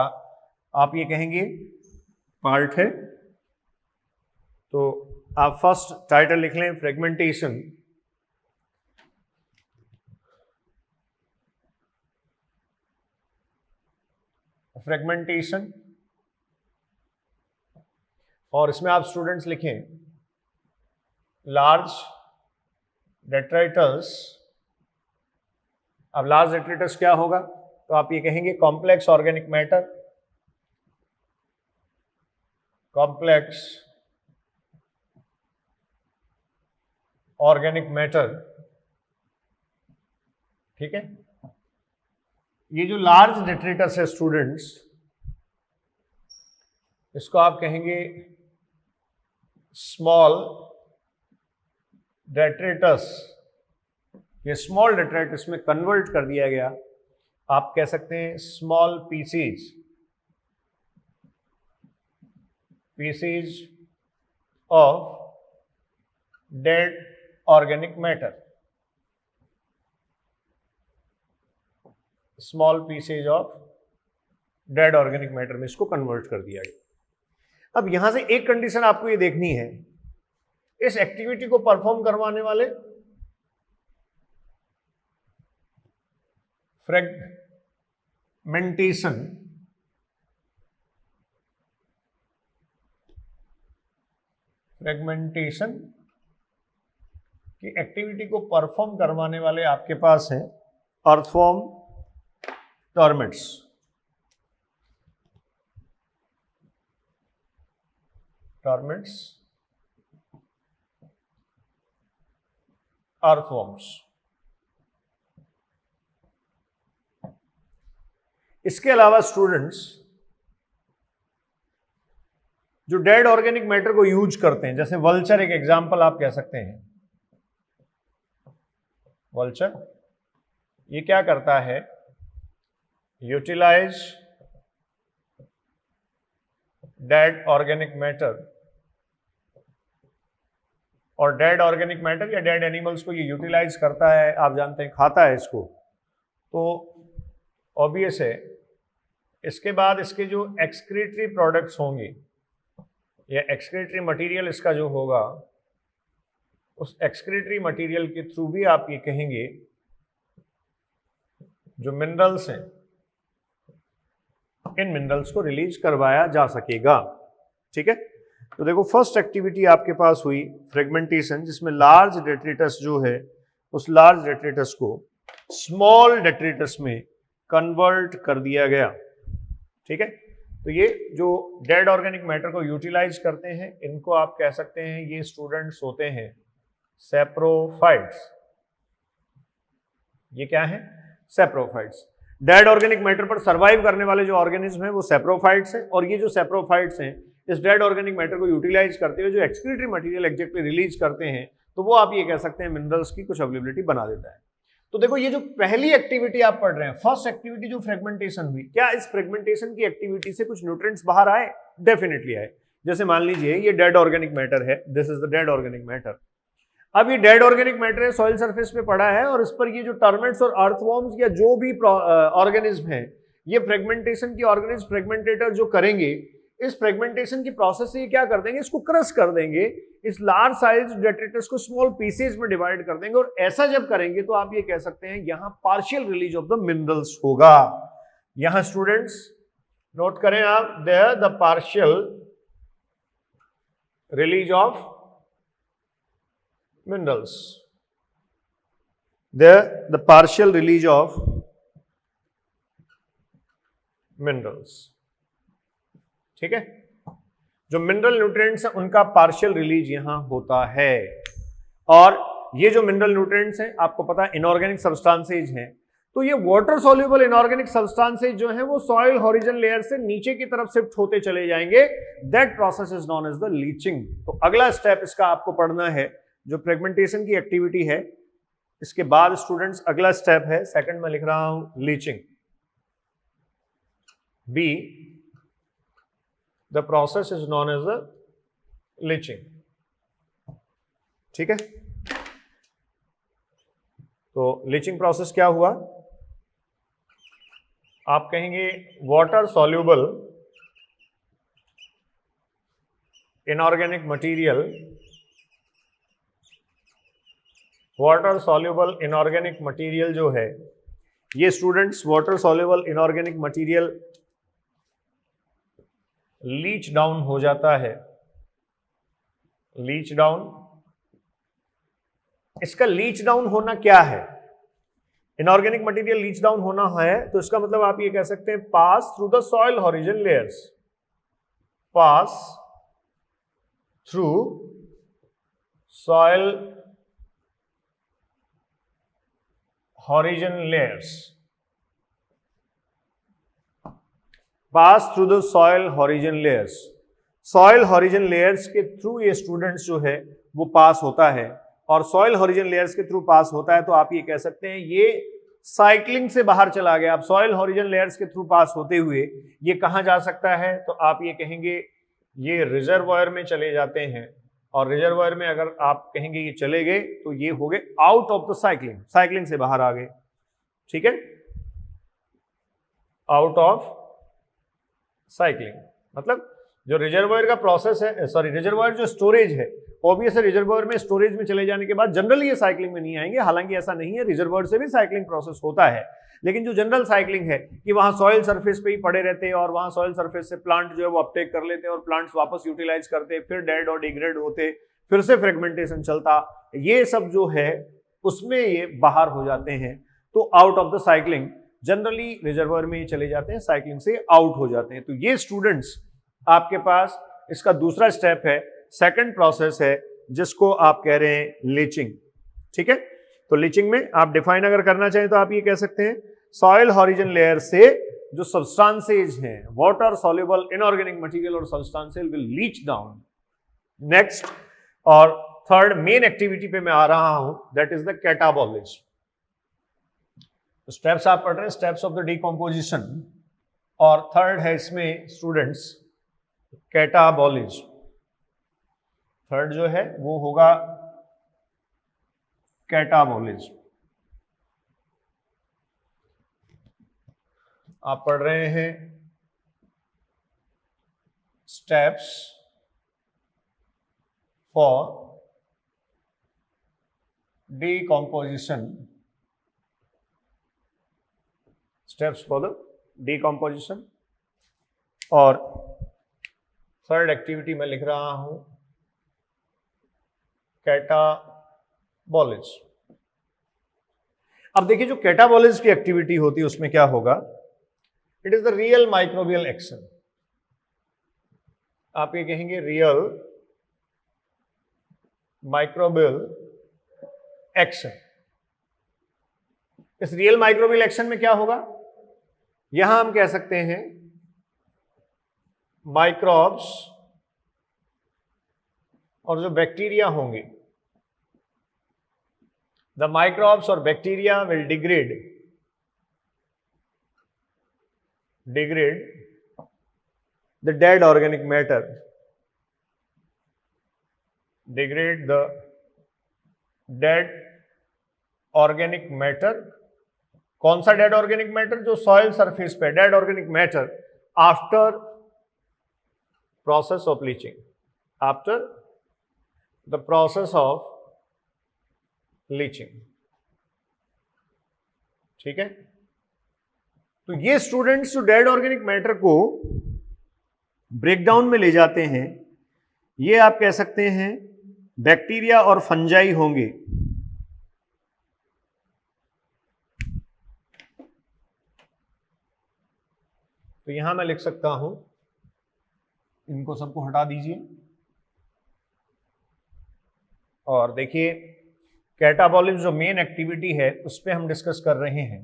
आप ये कहेंगे पार्ट है। तो आप फर्स्ट टाइटल लिख लें फ्रेगमेंटेशन। फ्रेगमेंटेशन, और इसमें आप स्टूडेंट्स लिखें लार्ज डेट्राइटस। अब लार्ज डेट्राइटस क्या होगा? तो आप ये कहेंगे complex organic matter, complex organic matter, ठीक है। ये जो लार्ज डेट्रिटस है स्टूडेंट्स, इसको आप कहेंगे स्मॉल डेट्रिटस। ये स्मॉल डेट्रिटस में कन्वर्ट कर दिया गया, आप कह सकते हैं small PCs of dead organic matter, small pieces of dead organic matter में इसको कन्वर्ट कर दिया गया। अब यहां से एक कंडीशन आपको ये देखनी है, इस एक्टिविटी को परफॉर्म करवाने वाले फ्रेगमेंटेशन की एक्टिविटी को परफॉर्म करवाने वाले आपके पास हैं अर्थवॉर्म टर्मिट्स। अर्थवॉर्म्स। इसके अलावा स्टूडेंट्स जो डेड ऑर्गेनिक मैटर को यूज करते हैं, जैसे वल्चर एक एग्जांपल आप कह सकते हैं। वल्चर ये क्या करता है, यूटिलाइज डेड ऑर्गेनिक मैटर, और डेड ऑर्गेनिक मैटर या डेड एनिमल्स को ये यूटिलाइज करता है, आप जानते हैं खाता है इसको, तो ऑब्वियस है इसके बाद इसके जो एक्सक्रीटरी प्रोडक्ट्स होंगे या एक्सक्रीटरी मटेरियल इसका जो होगा, उस एक्सक्रीटरी मटेरियल के थ्रू भी आप ये कहेंगे जो मिनरल्स हैं, इन मिनरल्स को रिलीज करवाया जा सकेगा, ठीक है। तो देखो फर्स्ट एक्टिविटी आपके पास हुई फ्रेगमेंटेशन, जिसमें लार्ज डेट्रिटस जो है उस लार्ज डेट्रिटस को स्मॉल डेट्रिटस में कन्वर्ट कर दिया गया, ठीक है। तो ये जो डेड ऑर्गेनिक मैटर को यूटिलाइज करते हैं, इनको आप कह सकते हैं ये स्टूडेंट्स होते हैं सैप्रोफाइट्स। ये क्या है, सैप्रोफाइट्स। डेड ऑर्गेनिक मैटर पर सर्वाइव करने वाले जो ऑर्गेनिज्म हैं वो सैप्रोफाइट्स हैं, और ये जो सैप्रोफाइट्स हैं इस डेड ऑर्गेनिक मैटर को यूटिलाइज करते हुए जो एक्सक्रीटरी मटेरियल एग्जैक्टली रिलीज करते हैं, तो वो आप ये कह सकते हैं मिनरल्स की कुछ अवेलेबिलिटी बना देता है। तो देखो ये जो पहली एक्टिविटी आप पढ़ रहे हैं, फर्स्ट एक्टिविटी जो फ्रेगमेंटेशन हुई, क्या इस फ्रेगमेंटेशन की एक्टिविटी से कुछ न्यूट्रिएंट्स बाहर आए? डेफिनेटली आए। जैसे मान लीजिए ये डेड ऑर्गेनिक मैटर है, this is the dead organic matter. अब ये डेड ऑर्गेनिक मैटर है, सॉइल सरफेस पे पड़ा है, और इस पर ये जो टर्मिट्स और अर्थवॉर्म्स या जो भी ऑर्गेनिज्म है, ये फ्रेगमेंटेशन की ऑर्गेनिज्म फ्रेगमेंटेटर जो करेंगे, इस फ्रेगमेंटेशन की प्रोसेस से ये क्या कर देंगे, इसको क्रश कर देंगे, इस लार्ज साइज डेट्रिटस को स्मॉल पीसेज में डिवाइड कर देंगे, और ऐसा जब करेंगे तो आप ये कह सकते हैं यहां partial release of the minerals होगा। यहां स्टूडेंट्स नोट करें आप, there the partial release of minerals, the partial release of minerals, ठीक है। जो मिनरल न्यूट्रिएंट्स हैं उनका पार्शियल रिलीज यहां होता है, और ये जो मिनरल न्यूट्रिएंट्स हैं आपको पता है इनऑर्गेनिक सब्सटेंसेज हैं, तो ये वाटर सॉल्युबल इनऑर्गेनिक सब्सटेंसेज जो हैं वो सॉइल होरिजन लेयर से नीचे की तरफ शिफ्ट होते चले जाएंगे। That process is known as the leaching. तो अगला स्टेप इसका आपको पढ़ना है, जो फ्रेगमेंटेशन की एक्टिविटी है, इसके बाद स्टूडेंट्स अगला स्टेप है, सेकंड में लिख रहा हूं leaching. B the process is known as the leaching, ठीक है। तो लीचिंग प्रोसेस क्या हुआ, आप कहेंगे water soluble inorganic material, water soluble inorganic material जो है, ये students water soluble inorganic material leach down हो जाता है, लीच डाउन। इसका लीच डाउन होना क्या है, इनऑर्गेनिक मटेरियल लीच डाउन होना है तो इसका मतलब आप ये कह सकते हैं pass through the soil horizon layers, pass through soil horizon layers pass through the soil horizon layers. Soil horizon layers के थ्रू ये स्टूडेंट्स जो है वो पास होता है, और सॉइल हॉरिजन लेयर्स के थ्रू पास होता है तो आप ये कह सकते हैं ये साइक्लिंग से बाहर चला गया। अब सॉइल हॉरिजन लेयर्स के थ्रू पास होते हुए ये कहां जा सकता है, तो आप ये कहेंगे ये रिजर्वॉयर में चले जाते हैं, और रिजर्वॉयर में अगर आप कहेंगे ये चले गए तो ये हो गए out of the cycling, cycling से बाहर आ गए। ठीक है, आउट ऑफ साइक्लिंग मतलब जो रिजर्वॉयर का प्रोसेस है, सॉरी रिजर्वॉयर जो स्टोरेज है, ऑब्वियस है रिजर्वॉयर में स्टोरेज में चले जाने के बाद जनरली ये साइक्लिंग में नहीं आएंगे, हालांकि ऐसा नहीं है, रिजर्वॉयर से भी साइक्लिंग प्रोसेस होता है, लेकिन जो जनरल साइक्लिंग है कि वहां सॉइल सरफेस पे ही पड़े रहते हैं और वहां सॉइल सरफेस से प्लांट जो है वो अपटेक कर लेते हैं और प्लांट्स वापस यूटिलाइज करते, फिर डेड और डिग्रेड होते, फिर से फ्रेगमेंटेशन चलता, ये सब जो है उसमें ये बाहर हो जाते हैं। तो out of the cycling generally reservoir में ही चले जाते हैं, साइक्लिंग से आउट हो जाते हैं। तो ये स्टूडेंट्स आपके पास इसका दूसरा स्टेप है, सेकंड प्रोसेस है, जिसको आप कह रहे हैं लीचिंग। ठीक है, तो लीचिंग में आप डिफाइन अगर करना चाहें तो आप ये कह सकते हैं सॉइल हॉरिजन लेयर से जो सब्सटेंसेज हैं, वाटर सॉल्युबल इनऑर्गेनिक मटेरियल और substantial will leach down. Next और थर्ड मेन एक्टिविटी पे मैं आ रहा हूं, that is the catabolism. Steps आप पढ़ रहे हैं, स्टेप्स ऑफ द डिकम्पोजिशन, और थर्ड है इसमें स्टूडेंट्स कैटाबॉलिज। थर्ड जो है वो होगा कैटाबॉलिज। आप पढ़ रहे हैं steps for decomposition, steps for the decomposition, और थर्ड एक्टिविटी में लिख रहा हूं कैटाबॉलिज। अब देखिए जो कैटाबॉलिज की एक्टिविटी होती है उसमें क्या होगा, it is the real microbial action. आप ये कहेंगे रियल माइक्रोबियल एक्शन। इस रियल माइक्रोबियल एक्शन में क्या होगा, यहां हम कह सकते हैं माइक्रोब्स और जो बैक्टीरिया होंगे, द माइक्रोब्स और bacteria will degrade the dead organic matter, degrade the dead organic matter. कौन सा डेड ऑर्गेनिक मैटर, जो सॉइल सरफेस पे dead organic matter after process of leaching, after the process of leaching। ठीक है, तो ये students जो डेड ऑर्गेनिक मैटर को ब्रेकडाउन में ले जाते हैं, ये आप कह सकते हैं बैक्टीरिया और फंजाई होंगे। तो यहां मैं लिख सकता हूं, इनको सबको हटा दीजिए, और देखिए कैटाबॉलिज्म जो मेन एक्टिविटी है उस पर हम डिस्कस कर रहे हैं।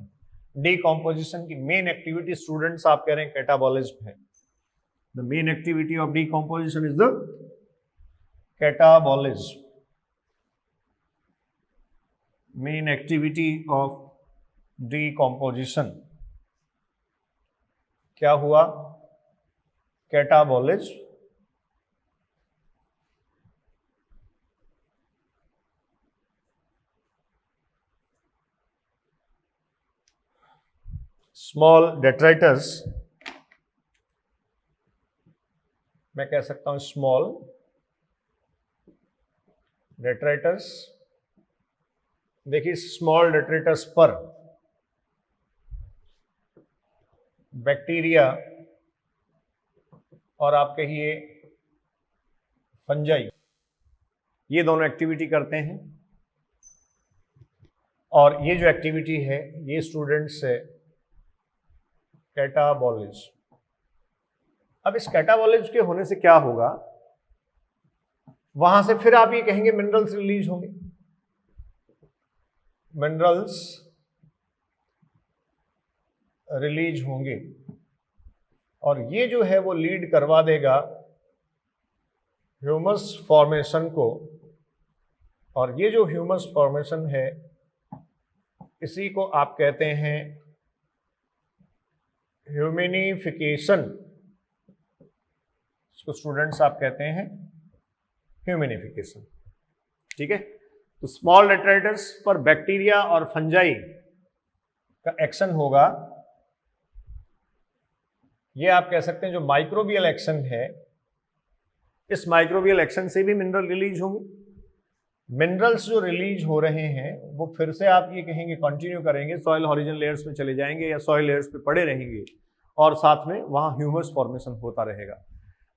डिकम्पोजिशन की मेन एक्टिविटी स्टूडेंट्स आप कह रहे हैं कैटाबॉलिज्म है। The main activity of decomposition is the catabolism. Main activity of decomposition क्या हुआ, कैटाबॉलिज्म। स्मॉल डेट्राइटस, मैं कह सकता हूं स्मॉल डेट्राइटस। देखिए स्मॉल डेट्राइटस पर बैक्टीरिया और आप कहिए फंजाई, ये दोनों एक्टिविटी करते हैं, और ये जो एक्टिविटी है ये स्टूडेंट्स है कैटाबॉलिज्म। अब इस कैटाबॉलिज्म के होने से क्या होगा, वहां से फिर आप ये कहेंगे मिनरल्स रिलीज होंगे, मिनरल्स रिलीज होंगे और ये जो है वो लीड करवा देगा ह्यूमस फॉर्मेशन को, और ये जो ह्यूमस फॉर्मेशन है इसी को आप कहते हैं ह्यूमिनिफिकेशन। इसको स्टूडेंट्स आप कहते हैं ह्यूमिनिफिकेशन। ठीक है, तो स्मॉल डेट्राइटस पर बैक्टीरिया और फंजाई का एक्शन होगा, ये आप कह सकते हैं जो माइक्रोबियल एक्शन है, इस माइक्रोबियल एक्शन से भी मिनरल रिलीज होंगे। मिनरल्स जो रिलीज हो रहे हैं वो फिर से आप ये कहेंगे कंटिन्यू करेंगे, सॉइल हॉरिजन लेयर्स में चले जाएंगे या सॉइल लेयर्स पे पड़े रहेंगे और साथ में वहां ह्यूमस फॉर्मेशन होता रहेगा।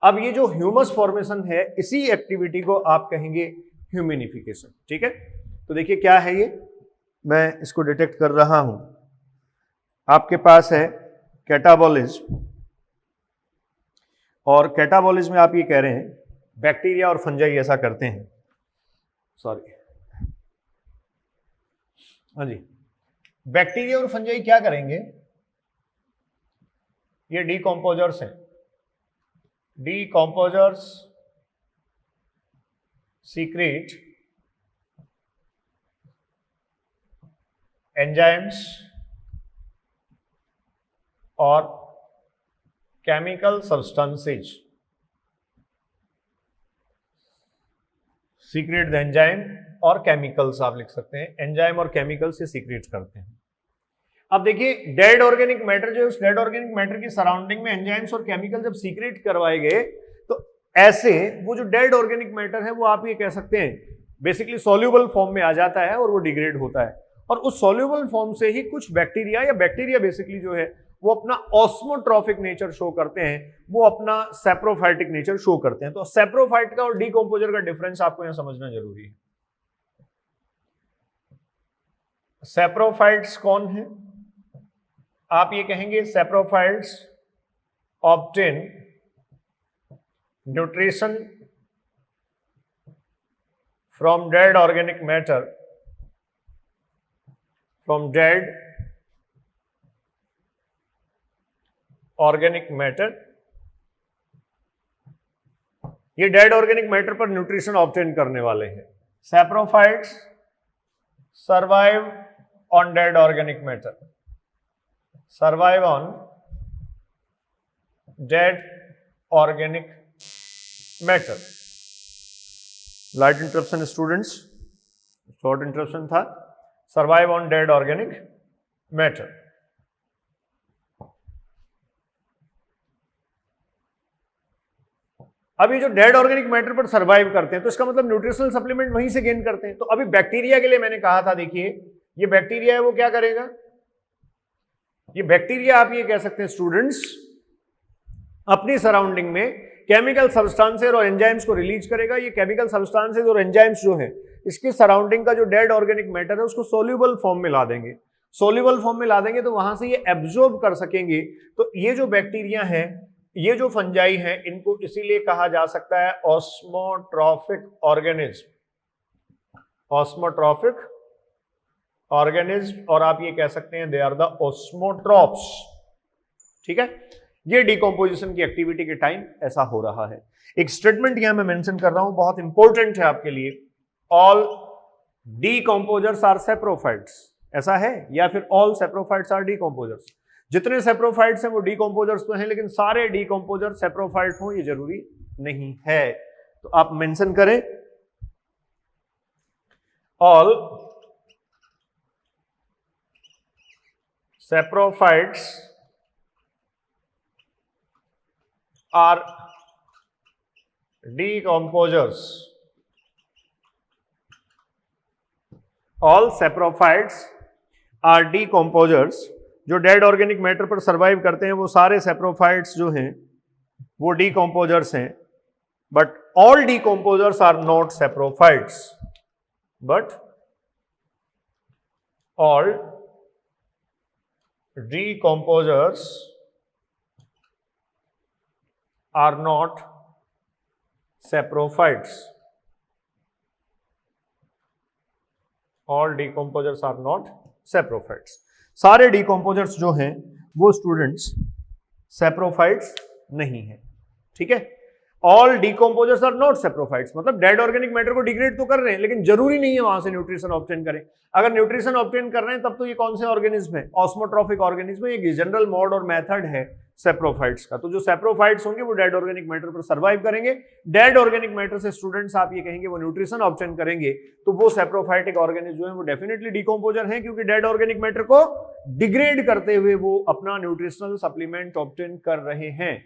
अब ये जो ह्यूमस फॉर्मेशन है इसी एक्टिविटी को आप कहेंगे ह्यूमिनिफिकेशन। ठीक है, तो देखिए क्या है ये, मैं इसको डिटेक्ट कर रहा हूं। आपके पास है कैटाबॉलिज्म, और कैटाबॉलिज्म में आप ये कह रहे हैं बैक्टीरिया और फंजाई ऐसा करते हैं, सॉरी, हाँ जी, बैक्टीरिया और फंजाई क्या करेंगे, ये डीकॉम्पोजर्स हैं। डीकॉम्पोजर्स सीक्रेट एंजाइम्स और chemical substances, secret the enzyme और केमिकल्स आप लिख सकते हैं, एंजाइम और केमिकल से सीक्रेट करते हैं। अब देखिए डेड ऑर्गेनिक मैटर जो है, उस डेड ऑर्गेनिक मैटर की सराउंडिंग में एंजाइम्स और केमिकल जब सीक्रेट करवाए गए तो ऐसे वो जो डेड ऑर्गेनिक मैटर है वो आप ये कह सकते हैं बेसिकली सॉल्यूबल फॉर्म में आ जाता है और वो डिग्रेड होता है, और उस सॉल्यूबल फॉर्म से ही कुछ बैक्टीरिया या बैक्टीरिया बेसिकली जो है वो अपना ऑस्मोट्रॉफिक नेचर शो करते हैं, वो अपना सेप्रोफाइटिक नेचर शो करते हैं। तो सेप्रोफाइट का और डीकंपोजर का डिफरेंस आपको यहां समझना जरूरी है। सेप्रोफाइट्स कौन है, आप ये कहेंगे saprophytes obtain nutrition from dead organic matter, from dead organic matter. ये डेड ऑर्गेनिक मैटर पर न्यूट्रिशन ऑब्टेन करने वाले हैं। Saprophytes survive on dead organic matter, survive on dead organic matter. Light interruption students, short interruption था। Survive on dead organic matter. अभी जो dead organic matter पर survive करते हैं तो इसका मतलब न्यूट्रिशनल सप्लीमेंट वहीं से गेन करते हैं। तो अभी बैक्टीरिया के लिए मैंने कहा था, देखिए ये बैक्टीरिया है, वो क्या करेगा, ये बैक्टीरिया आप ये कह सकते हैं स्टूडेंट्स अपनी सराउंडिंग में केमिकल सब्सटेंसेस और एंजाइम्स को रिलीज करेगा। ये केमिकल सब्सटेंसेस और एंजाइम्स जो है इसकी सराउंडिंग का जो डेड ऑर्गेनिक मैटर है उसको सोल्यूबल फॉर्म में ला देंगे। सोल्यूबल फॉर्म में ला देंगे तो वहां से ये एब्जॉर्ब कर सकेंगे। तो ये जो बैक्टीरिया है, ये जो फंजाई है, इनको इसीलिए कहा जा सकता है ऑस्मोट्रॉफिक ऑर्गेनिज्म, ऑस्मोट्रॉफिक ऑर्गेनिज्म, और आप ये कह सकते हैं दे आर द ऑस्मोट्रॉप्स। ठीक है, ये डिकम्पोजिशन की एक्टिविटी के टाइम ऐसा हो रहा है। एक स्टेटमेंट यहां मैं मेंशन कर रहा हूं, बहुत इंपॉर्टेंट है आपके लिए, ऑल डिकम्पोजर्स आर सेप्रोफाइट्स, ऐसा है, या फिर ऑल सेप्रोफाइट्स आर डिकम्पोजर्स। जितने सेप्रोफाइट्स हैं वो डिकम्पोजर्स तो हैं, लेकिन सारे डिकम्पोजर सेप्रोफाइट हो ये जरूरी नहीं है। तो आप मेंशन करें all saprophytes are decomposers, all saprophytes are decomposers। जो डेड ऑर्गेनिक मैटर पर सर्वाइव करते हैं वो सारे सेप्रोफाइट्स जो हैं वो डीकम्पोजर्स हैं, but all decomposers are not saprophytes, but all decomposers are not saprophytes, all decomposers are not saprophytes. सारे डीकम्पोजर्स जो हैं वो स्टूडेंट्स सैप्रोफाइट्स नहीं है। ठीक है, all decomposers are not saprophytes, मतलब डेड ऑर्गेनिक मैटर को डिग्रेड तो कर रहे हैं लेकिन जरूरी नहीं है वहां से न्यूट्रिशन ऑब्टेन करें। अगर न्यूट्रिशन ऑब्टेन कर रहे हैं तब तो ये कौन से ऑर्गेनिज्म है, ऑस्मोट्रॉफिक ऑर्गेनिज्म, ये जनरल मोड और मेथड है सैप्रोफाइट्स का। तो जो सैप्रोफाइट्स होंगे वो डेड ऑर्गेनिक मैटर पर सर्वाइव करेंगे। डेड ऑर्गेनिक मैटर से स्टूडेंट्स आप ये कहेंगे वो न्यूट्रिशन ऑब्टेन करेंगे, तो वो सैप्रोफाइटिक ऑर्गेनिज्म जो है वो डेफिनेटली डिकम्पोजर है, क्योंकि डेड ऑर्गेनिक मैटर को डिग्रेड करते हुए वो अपना न्यूट्रिशनल सप्लीमेंट ऑब्टेन कर रहे हैं।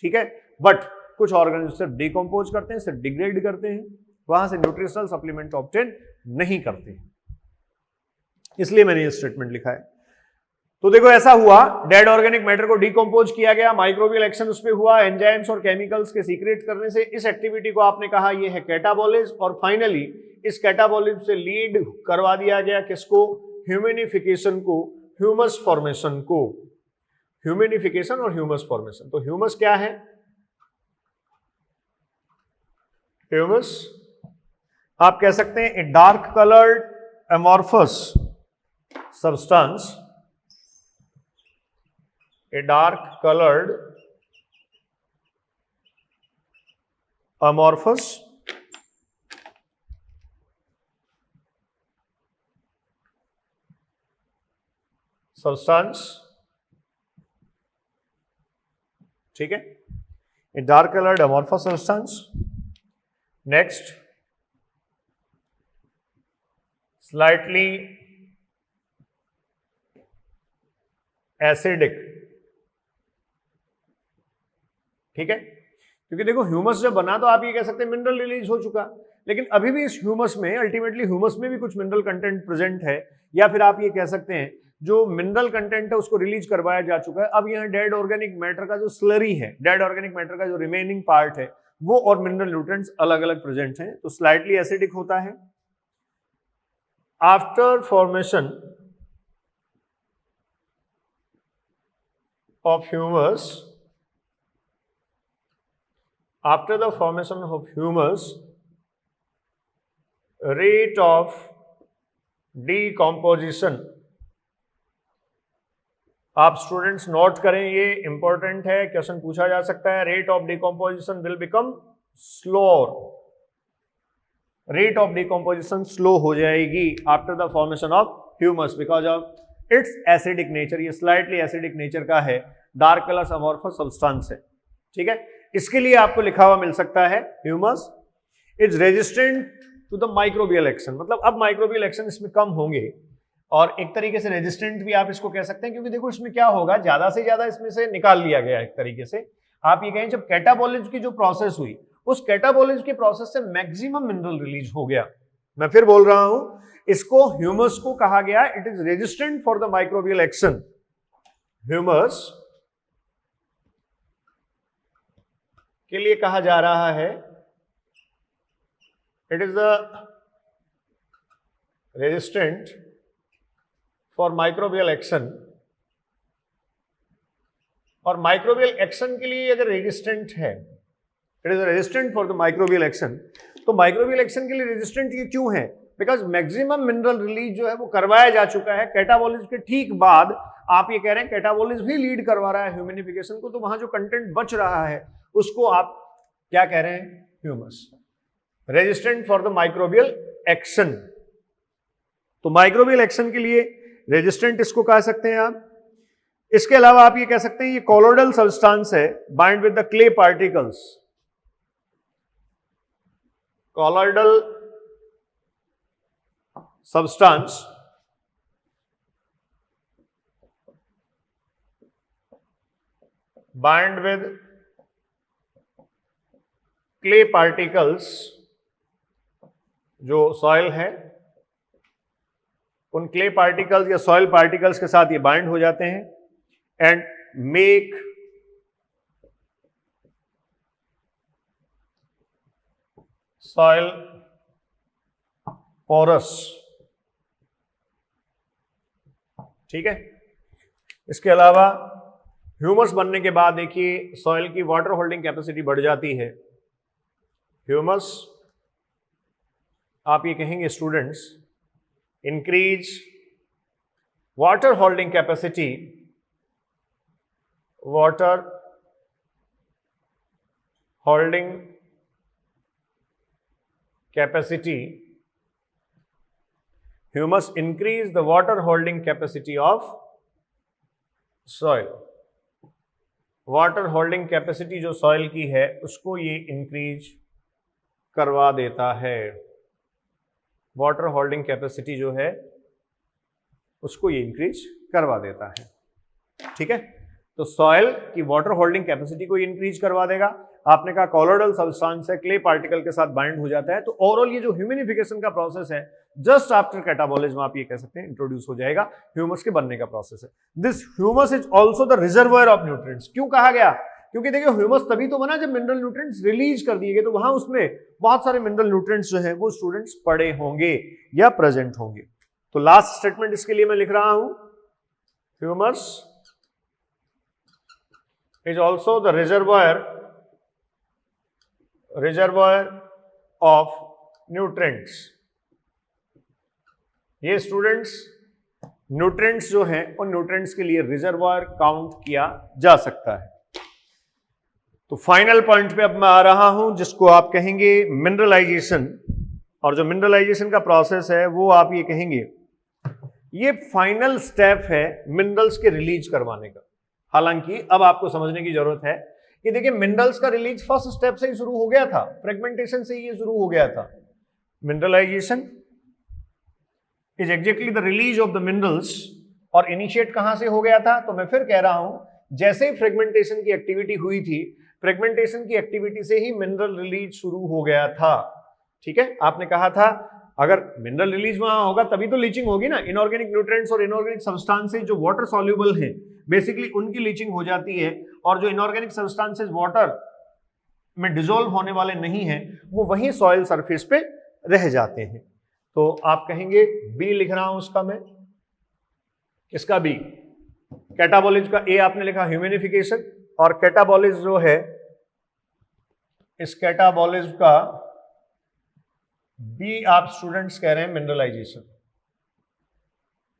ठीक है, बट कुछ ऑर्गेनिज्म सिर्फ डिकम्पोज करते हैं, सिर्फ डिग्रेड करते हैं, वहां से न्यूट्रिशनल सप्लीमेंट ऑब्टेन नहीं करते हैं, इसलिए मैंने ये स्टेटमेंट लिखा है। तो देखो ऐसा हुआ, डेड ऑर्गेनिक मैटर को डिकम्पोज किया गया, माइक्रोबियल एक्शन उस पे हुआ, एंजाइम्स और केमिकल्स के सीक्रेट करने से। इस एक्टिविटी को आपने कहा ये है कैटाबॉलिज्म, और फाइनली इस कैटाबॉलिज्म से लीड करवा दिया गया किसको, ह्यूमिनिफिकेशन को, ह्यूमस फॉर्मेशन को। ह्यूमिनिफिकेशन और ह्यूमस फॉर्मेशन, तो ह्यूमस क्या है, ह्यूमस आप कह सकते हैं a dark coloured amorphous substance, a dark colored amorphous substance, ठीक है, a dark colored amorphous substance. Next, slightly acidic. ठीक है, क्योंकि देखो ह्यूमस जब बना तो आप ये कह सकते हैं मिनरल रिलीज हो चुका, लेकिन अभी भी इस ह्यूमस में अल्टीमेटली ह्यूमस में भी कुछ मिनरल कंटेंट प्रेजेंट है, या फिर आप ये कह सकते हैं जो मिनरल कंटेंट है उसको रिलीज करवाया जा चुका है। अब यहाँ डेड ऑर्गेनिक मैटर का जो स्लरी है, डेड ऑर्गेनिक मैटर का जो रिमेनिंग पार्ट है वो और मिनरल न्यूट्रिएंट्स अलग अलग प्रेजेंट हैं, तो स्लाइटली एसिडिक होता है। After formation of humus, after the formation of humus, rate of decomposition, आप स्टूडेंट्स नोट करें, ये इंपॉर्टेंट है, क्वेश्चन पूछा जा सकता है। Rate of decomposition will become slower, rate of decomposition slow हो जाएगी after the formation of humus because of its acidic nature. ये स्लाइटली एसिडिक नेचर का है, डार्क कलर अमॉर्फस सब्सटेंस है। ठीक है, इसके लिए आपको लिखा हुआ मिल सकता है humus is resistant to the microbial action, मतलब अब माइक्रोबियल एक्शन इसमें कम होंगे, और एक तरीके से रेजिस्टेंट भी आप इसको कह सकते हैं, क्योंकि देखो इसमें क्या होगा, ज्यादा से ज्यादा इसमें से निकाल लिया गया एक तरीके से। आप ये कहें जब कैटाबॉलिज्म की जो प्रोसेस हुई, उस कैटाबॉलिज्म के प्रोसेस से मैक्सिमम मिनरल रिलीज हो गया। मैं फिर बोल रहा हूं, इसको ह्यूमस को कहा गया it is resistant for the microbial action. Humus के लिए कहा जा रहा है it is the resistant for microbial action, और माइक्रोबियल एक्शन के लिए अगर रेजिस्टेंट है, it is resistant for the microbial action, तो माइक्रोबियल एक्शन के लिए रेजिस्टेंट ये क्यों है, बिकॉज मैक्सिमम मिनरल रिलीज जो है वो करवाया जा चुका है कैटाबॉलिज्म के ठीक बाद। आप ये कह रहे हैं कैटाबॉलिज्म भी लीड करवा रहा है ह्यूमिनिफिकेशन को, तो वहां जो कंटेंट बच रहा है उसको आप क्या कह रहे हैं, humus, resistant for the microbial action. तो माइक्रोबियल एक्शन के लिए रेजिस्टेंट इसको कह सकते हैं आप। इसके अलावा आप ये कह सकते हैं ये कोलोइडल सब्सटेंस है, bind with the clay particles, colloidal substance bind with clay particles, जो सॉइल है उन क्ले पार्टिकल्स या सॉइल पार्टिकल्स के साथ ये बाइंड हो जाते हैं एंड मेक सॉइल पोरस। ठीक है, इसके अलावा ह्यूमस बनने के बाद देखिए सॉइल की वाटर होल्डिंग कैपेसिटी बढ़ जाती है। ह्यूमस आप ये कहेंगे students increase water holding capacity water holding capacity, humus increase the water holding capacity of soil. Water holding capacity जो सॉइल की है उसको ये इंक्रीज करवा देता है। वाटर होल्डिंग कैपेसिटी जो है उसको ये इंक्रीज करवा देता है। ठीक है, तो सॉइल की वाटर होल्डिंग कैपेसिटी को इंक्रीज करवा देगा। आपने कहा कॉलोइडल सब्सटेंस है, क्ले पार्टिकल के साथ बाइंड हो जाता है, तो ओवरऑल ये जो ह्यूमिनिफिकेशन का प्रोसेस है जस्ट आफ्टर कैटाबॉलिज्म आप ये कह सकते हैं इंट्रोड्यूस हो जाएगा, ह्यूमस के बनने का प्रोसेस है। This humus is also the reservoir of nutrients. क्यों कहा गया? क्योंकि देखिए ह्यूमस तभी तो बना जब मिनरल न्यूट्रिएंट्स रिलीज कर दिए गए, तो वहां उसमें बहुत सारे मिनरल न्यूट्रिएंट्स जो है वो स्टूडेंट्स पड़े होंगे या प्रेजेंट होंगे। तो लास्ट स्टेटमेंट इसके लिए मैं लिख रहा हूं, humus is also the reservoir of nutrients. ये स्टूडेंट्स न्यूट्रिएंट्स जो हैं उन न्यूट्रिएंट्स के लिए रिजर्वायर काउंट किया जा सकता है। तो फाइनल पॉइंट पे अब मैं आ रहा हूं जिसको आप कहेंगे मिनरलाइजेशन। और जो मिनरलाइजेशन का प्रोसेस है वो आप ये कहेंगे ये फाइनल स्टेप है मिनरल्स के रिलीज करवाने का। हालांकि अब आपको समझने की जरूरत है कि देखिए मिनरल्स का रिलीज फर्स्ट स्टेप से ही शुरू हो गया था, फ्रेगमेंटेशन से ही ये शुरू हो गया था। Mineralization is exactly the release of the minerals. और इनिशिएट कहां से हो गया था? तो मैं फिर कह रहा हूं, जैसे ही फ्रेगमेंटेशन की एक्टिविटी हुई थी, फ्रेगमेंटेशन की एक्टिविटी से ही मिनरल रिलीज शुरू हो गया था। ठीक है, आपने कहा था अगर मिनरल रिलीज वहां होगा तभी तो लीचिंग होगी ना। इनऑर्गेनिक न्यूट्रिएंट्स और इनऑर्गेनिक सब्सटेंसेस जो वाटर सॉल्युबल हैं बेसिकली उनकी लीचिंग हो जाती है, और जो इनऑर्गेनिक सब्सटेंसेस वाटर में डिसॉल्व होने वाले नहीं हैं वो वहीं सॉइल सरफेस पे रह जाते हैं। तो आप कहेंगे बी लिख रहा हूं उसका मैं, इसका बी। कैटाबॉलिज्म का ए आपने लिखा ह्यूमिनिफिकेशन, और कैटाबॉलिज्म जो है इस कैटाबॉलिज्म का बी आप स्टूडेंट्स कह रहे हैं मिनरलाइजेशन।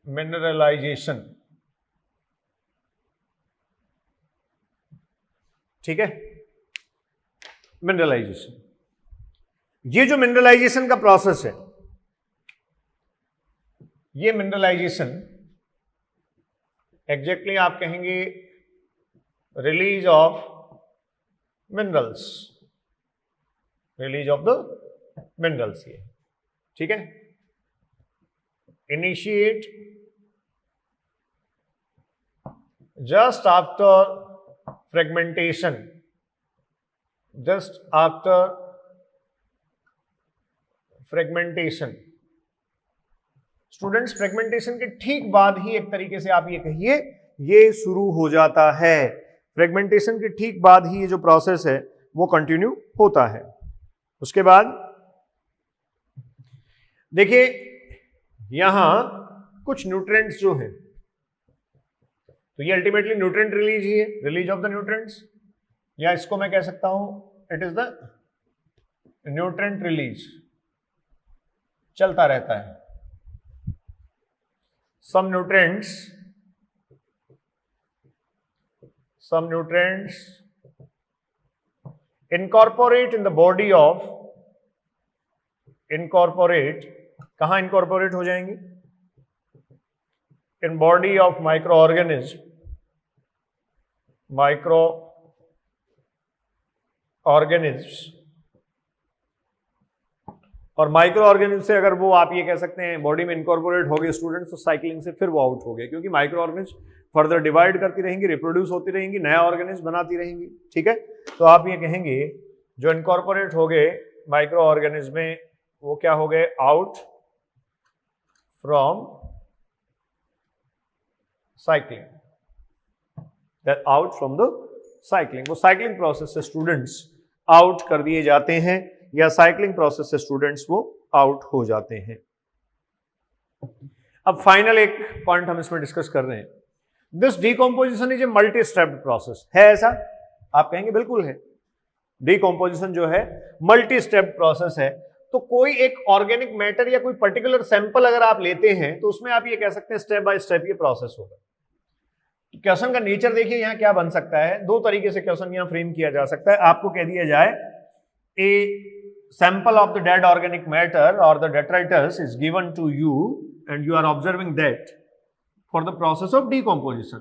मिनरलाइजेशन, ठीक है, मिनरलाइजेशन। ये जो मिनरलाइजेशन का प्रोसेस है, ये मिनरलाइजेशन एग्जैक्टली आप कहेंगे release of minerals, release of the minerals. ये ठीक है, initiate just after fragmentation, just after fragmentation. Students fragmentation के ठीक बाद ही एक तरीके से आप ये कहिए ये शुरू हो जाता है। फ्रेगमेंटेशन के ठीक बाद ही ये जो प्रोसेस है वो कंटिन्यू होता है। उसके बाद देखिए यहां कुछ न्यूट्रिएंट्स जो हैं, तो ये अल्टीमेटली न्यूट्रिएंट रिलीज ही है, रिलीज ऑफ द न्यूट्रिएंट्स, या इसको मैं कह सकता हूं it is the nutrient release, चलता रहता है। some nutrients incorporate in the body of, incorporate कहां incorporate हो जाएंगे? in body of microorganisms। और माइक्रो ऑर्गेनिज्म से अगर वो आप ये कह सकते हैं बॉडी में इनकॉर्पोरेट हो गए स्टूडेंट्स, तो साइक्लिंग से फिर वो आउट हो गए, क्योंकि माइक्रो ऑर्गेनिज्म फर्दर डिवाइड करती रहेंगी, रिप्रोड्यूस होती रहेंगी, नया ऑर्गेनिज्म बनाती रहेंगी। ठीक है, तो आप ये कहेंगे जो इनकॉर्पोरेट हो गए माइक्रो ऑर्गेनिज्म में वो क्या हो गए? Out from cycling, that out from the cycling. वो साइक्लिंग प्रोसेस से स्टूडेंट्स आउट कर दिए जाते हैं, या साइक्लिंग प्रोसेस से स्टूडेंट्स वो आउट हो जाते हैं। अब फाइनल एक पॉइंट हम इसमें डिस्कस कर रहे हैं, this decomposition is a multi stepped process. है ऐसा? आप कहेंगे बिल्कुल है। डीकंपोजिशन जो है मल्टी स्टेप्ड प्रोसेस है। तो कोई एक ऑर्गेनिक मैटर या कोई पर्टिकुलर सैंपल अगर आप लेते हैं तो उसमें आप ये कह सकते हैं स्टेप बाय स्टेप ये प्रोसेस होगा। क्वेश्चन का नेचर देखिए यहां क्या बन सकता है, दो तरीके से क्वेश्चन यहां फ्रेम किया जा सकता है। आपको कह दिया जाए a sample of the dead organic matter और the detritus is given to you and you are observing that for the process of decomposition.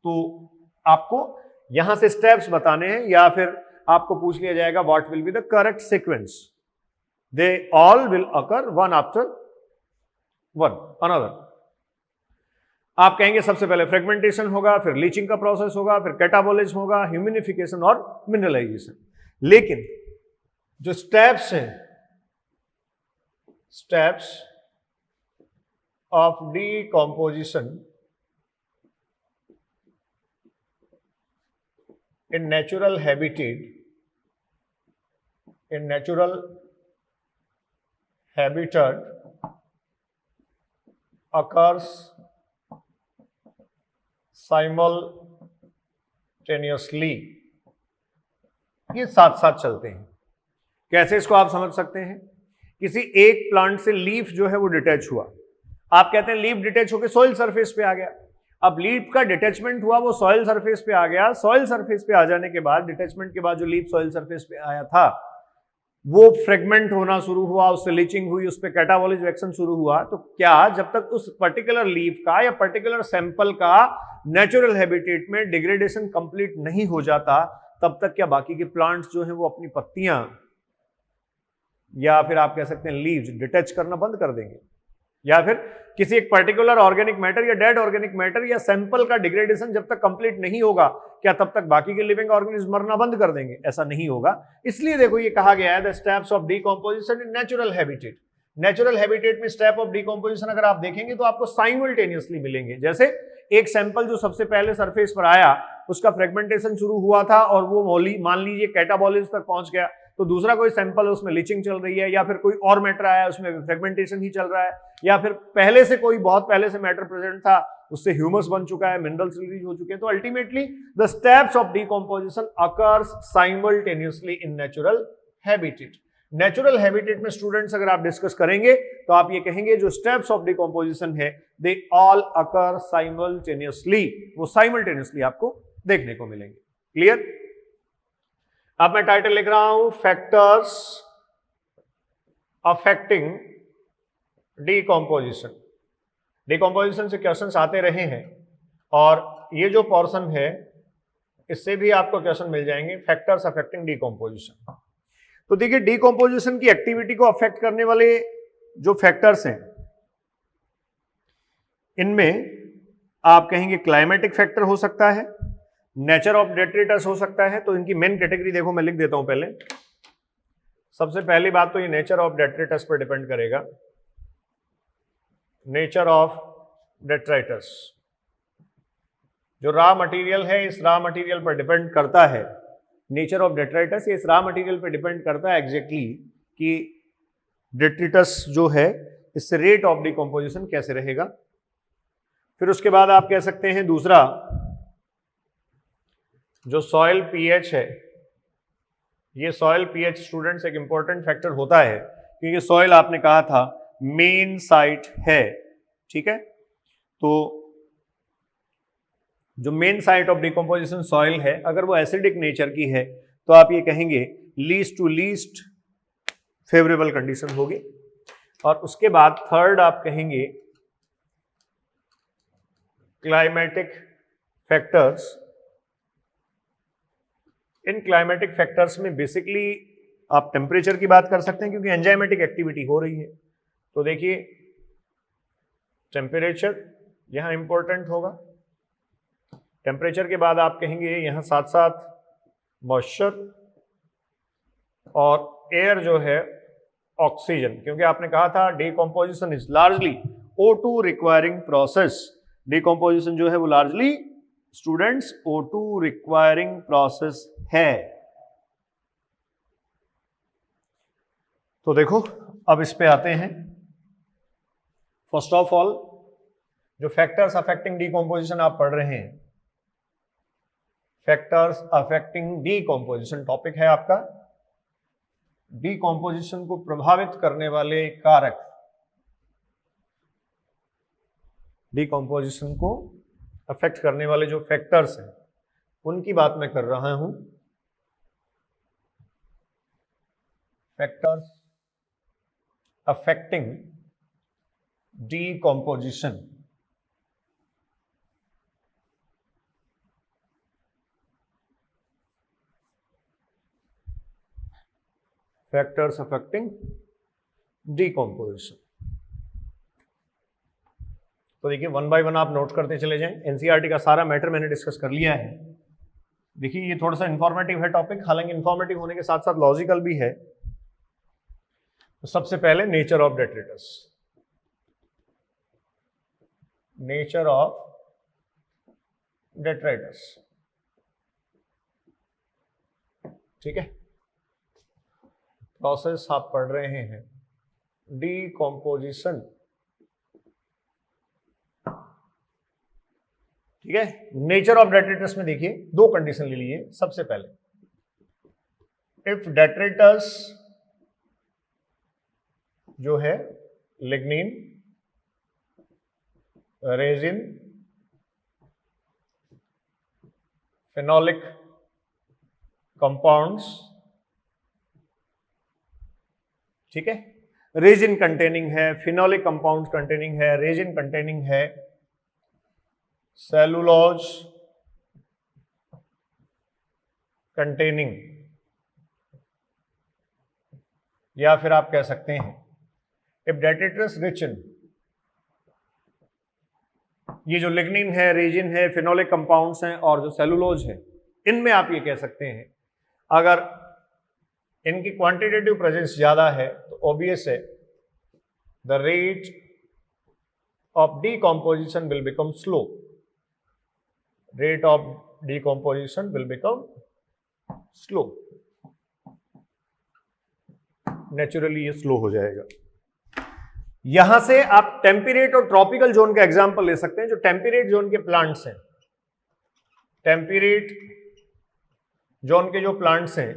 तो आपको यहां से स्टेप्स बताने हैं या फिर आपको पूछ लिया जाएगा what will be the correct sequence. They all will occur one after one another. आप कहेंगे सबसे पहले फ्रेगमेंटेशन होगा, फिर लीचिंग का प्रोसेस होगा, फिर कैटाबोलिज्म होगा, ह्यूमिनिफिकेशन और मिनरलाइजेशन। लेकिन जो स्टेप्स हैं, steps of decomposition in natural habitat, in natural habitat occurs simultaneously, ये साथ साथ चलते हैं। कैसे इसको आप समझ सकते हैं, किसी एक प्लांट से लीफ जो है वो डिटैच हुआ, आप कहते हैं लीफ डिटैच होकर सॉइल सरफेस पे आ गया। अब लीफ का डिटैचमेंट हुआ, वो सॉइल सरफेस पे आ गया। सॉइल सरफेस पे आ जाने के बाद, डिटैचमेंट के बाद जो लीफ सॉइल सरफेस पे आया था वो फ्रेगमेंट होना शुरू हुआ, उससे लीचिंग हुई, उस पर कैटाबॉलिक रिएक्शन शुरू हुआ। तो क्या जब तक उस पर्टिकुलर लीफ का या पर्टिकुलर सैंपल का नेचुरल हैबिटेट में डिग्रेडेशन कंप्लीट नहीं हो जाता, तब तक क्या बाकी के प्लांट्स जो हैं वो अपनी पत्तियां या फिर आप कह सकते हैं लीव्स डिटैच करना बंद कर देंगे? या फिर किसी एक पर्टिकुलर ऑर्गेनिक मैटर या डेड ऑर्गेनिक मैटर या सैंपल का डिग्रेडेशन जब तक कंप्लीट नहीं होगा, क्या तब तक बाकी के लिविंग ऑर्गेनिज्म मरना बंद कर देंगे? ऐसा नहीं होगा। इसलिए देखो ये कहा गया है the steps of decomposition in natural habitat. Natural habitat में स्टेप ऑफ डीकम्पोजिशन अगर आप देखेंगे तो आपको साइमल्टेनियसली मिलेंगे। जैसे एक सैंपल जो सबसे पहले सरफेस पर आया, उसका फ्रेगमेंटेशन शुरू हुआ था और वो मान लीजिए कैटाबॉलिज्म तक पहुंच गया, तो दूसरा कोई सैंपल उसमें लीचिंग चल रही है, या फिर कोई और मैटर आया उसमें फ्रेगमेंटेशन ही चल रहा है, या फिर पहले से कोई बहुत पहले से मैटर प्रेजेंट था उससे ह्यूमस बन चुका है, मिनरल्स रिलीज हो चुके हैं। तो ultimately the steps of decomposition occurs simultaneously in natural habitat. Natural habitat में स्टूडेंट्स अगर आप डिस्कस करेंगे तो आप ये कहेंगे जो स्टेप्स ऑफ डीकम्पोजिशन है दे ऑल अकर साइमल्टेनियसली, वो साइमल्टेनियसली आपको देखने को मिलेंगे। क्लियर? अब मैं टाइटल लिख रहा हूं फैक्टर्स अफेक्टिंग डीकम्पोजिशन। डीकम्पोजिशन से क्वेश्चंस आते रहे हैं और ये जो पोर्शन है इससे भी आपको क्वेश्चन मिल जाएंगे, फैक्टर्स अफेक्टिंग डीकम्पोजिशन। तो देखिए डीकम्पोजिशन की एक्टिविटी को अफेक्ट करने वाले जो फैक्टर्स हैं, इनमें आप कहेंगे क्लाइमेटिक फैक्टर हो सकता है, नेचर ऑफ डेट्रिटस हो सकता है। तो इनकी मेन कैटेगरी देखो मैं लिख देता हूं पहले। सबसे पहली बात तो ये नेचर ऑफ डेट्रिटस पर डिपेंड करेगा। नेचर ऑफ डेट्रिटस, जो रॉ मटेरियल है इस रॉ मटेरियल पर डिपेंड करता है। नेचर ऑफ डेट्रिटस इस रॉ मटेरियल पर डिपेंड करता है एग्जैक्टली कि डेट्रिटस जो है इससे रेट ऑफ डीकम्पोजिशन कैसे रहेगा। फिर उसके बाद आप कह सकते हैं दूसरा, जो सॉइल पीएच है, ये सॉइल पीएच स्टूडेंट्स एक इंपॉर्टेंट फैक्टर होता है, क्योंकि सॉइल आपने कहा था मेन साइट है, ठीक है। तो जो main site of decomposition soil है, अगर वो एसिडिक नेचर की है तो आप ये कहेंगे least to least favourable condition होगी। और उसके बाद थर्ड आप कहेंगे क्लाइमेटिक फैक्टर्स। इन क्लाइमेटिक फैक्टर्स में बेसिकली आप टेम्परेचर की बात कर सकते हैं, क्योंकि एंजाइमेटिक एक्टिविटी हो रही है। तो देखिए टेम्परेचर यहां इंपॉर्टेंट होगा। टेम्परेचर के बाद आप कहेंगे यहां साथ साथ मॉइस्चर और एयर जो है ऑक्सीजन, क्योंकि आपने कहा था decomposition is largely O2 requiring process. Decomposition जो है वो largely students O2 requiring process है। तो देखो अब इस पे आते हैं। फर्स्ट ऑफ ऑल जो फैक्टर्स अफेक्टिंग डीकम्पोजिशन आप पढ़ रहे हैं, फैक्टर्स अफेक्टिंग डीकम्पोजिशन टॉपिक है आपका। डीकम्पोजिशन को प्रभावित करने वाले कारक, डीकम्पोजिशन को अफेक्ट करने वाले जो फैक्टर्स हैं उनकी बात मैं कर रहा हूं। Factors affecting decomposition. Factors affecting decomposition. तो देखिए वन बाय वन आप नोट करते चले जाएं। एनसीईआरटी का सारा मैटर मैंने डिस्कस कर लिया है। देखिए ये थोड़ा सा इंफॉर्मेटिव है टॉपिक, हालांकि इंफॉर्मेटिव होने के साथ साथ लॉजिकल भी है। तो सबसे पहले nature of detritus. Nature of detritus, ठीक है। प्रोसेस आप पढ़ रहे हैं डीकॉम्पोजिशन, ठीक है। नेचर ऑफ डेट्रेटस में देखिए दो कंडीशन ले लीजिए। सबसे पहले, इफ डेट्रेटस जो है लिग्निन, रेजिन, फेनोलिक कंपाउंड्स, ठीक है, रेजिन कंटेनिंग है, फिनोलिक कंपाउंड्स कंटेनिंग है, रेजिन कंटेनिंग है, सेलुलोज कंटेनिंग, या फिर आप कह सकते हैं इफ डेट्रेटस रिच इन, ये जो लिग्निन है, रेजिन है, फिनोलिक कंपाउंड्स हैं और जो सेलुलोज है, इनमें आप ये कह सकते हैं अगर इनकी क्वांटिटेटिव प्रेजेंस ज्यादा है तो ऑब्वियस है the rate of decomposition will become slow. Rate of decomposition will become slow, naturally ये स्लो हो जाएगा। यहां से आप टेम्परेट और ट्रॉपिकल जोन का एग्जांपल ले सकते हैं। जो टेम्परेट जोन के प्लांट्स हैं, टेम्परेट जोन के जो प्लांट्स हैं,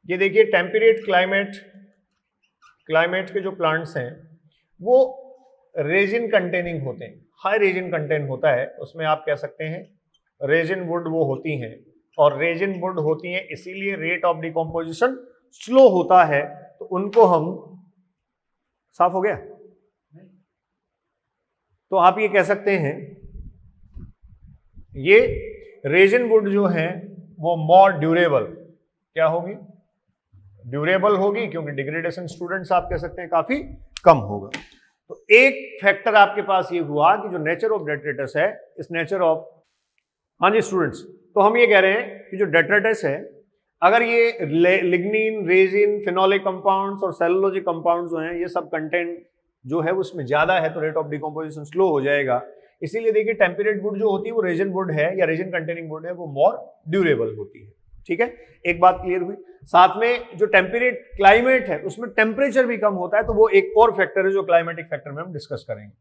ये देखिए टेम्परेट क्लाइमेट के जो प्लांट्स हैं वो रेजिन कंटेनिंग होते हैं, हाई रेजिन कंटेंट होता है उसमें। आप कह सकते हैं रेजिन वुड वो होती हैं, और रेजिन वुड होती हैं इसीलिए रेट ऑफ डिकम्पोजिशन स्लो होता है। तो उनको हम, साफ हो गया, तो आप ये कह सकते हैं ये रेजिन वुड जो है वो मोर ड्यूरेबल, क्या होगी, ड्यूरेबल होगी, क्योंकि डिग्रेडेशन स्टूडेंट्स आप कह सकते हैं काफी कम होगा। तो एक फैक्टर आपके पास ये हुआ कि जो नेचर ऑफ डेट्रेटस है, इस नेचर ऑफ, हाँ जी स्टूडेंट्स, तो हम ये कह रहे हैं कि जो डेट्रेटस है, अगर ये लिग्निन, रेजिन, फिनोलिक कंपाउंड्स और सेलुलोजिक कंपाउंड्स जो हैं, ये सब कंटेंट जो है उसमें ज्यादा है तो रेट ऑफ डिकम्पोजिशन स्लो हो जाएगा। इसीलिए देखिए टेम्परेट वुड जो होती है वो रेजिन वुड है या रेजिन कंटेनिंग वुड है, वो मोर ड्यूरेबल होती है, ठीक है। एक बात क्लियर हुई। साथ में जो टेम्परेट क्लाइमेट है उसमें टेम्परेचर भी कम होता है, तो वो एक और फैक्टर है जो क्लाइमेटिक फैक्टर में हम डिस्कस करेंगे।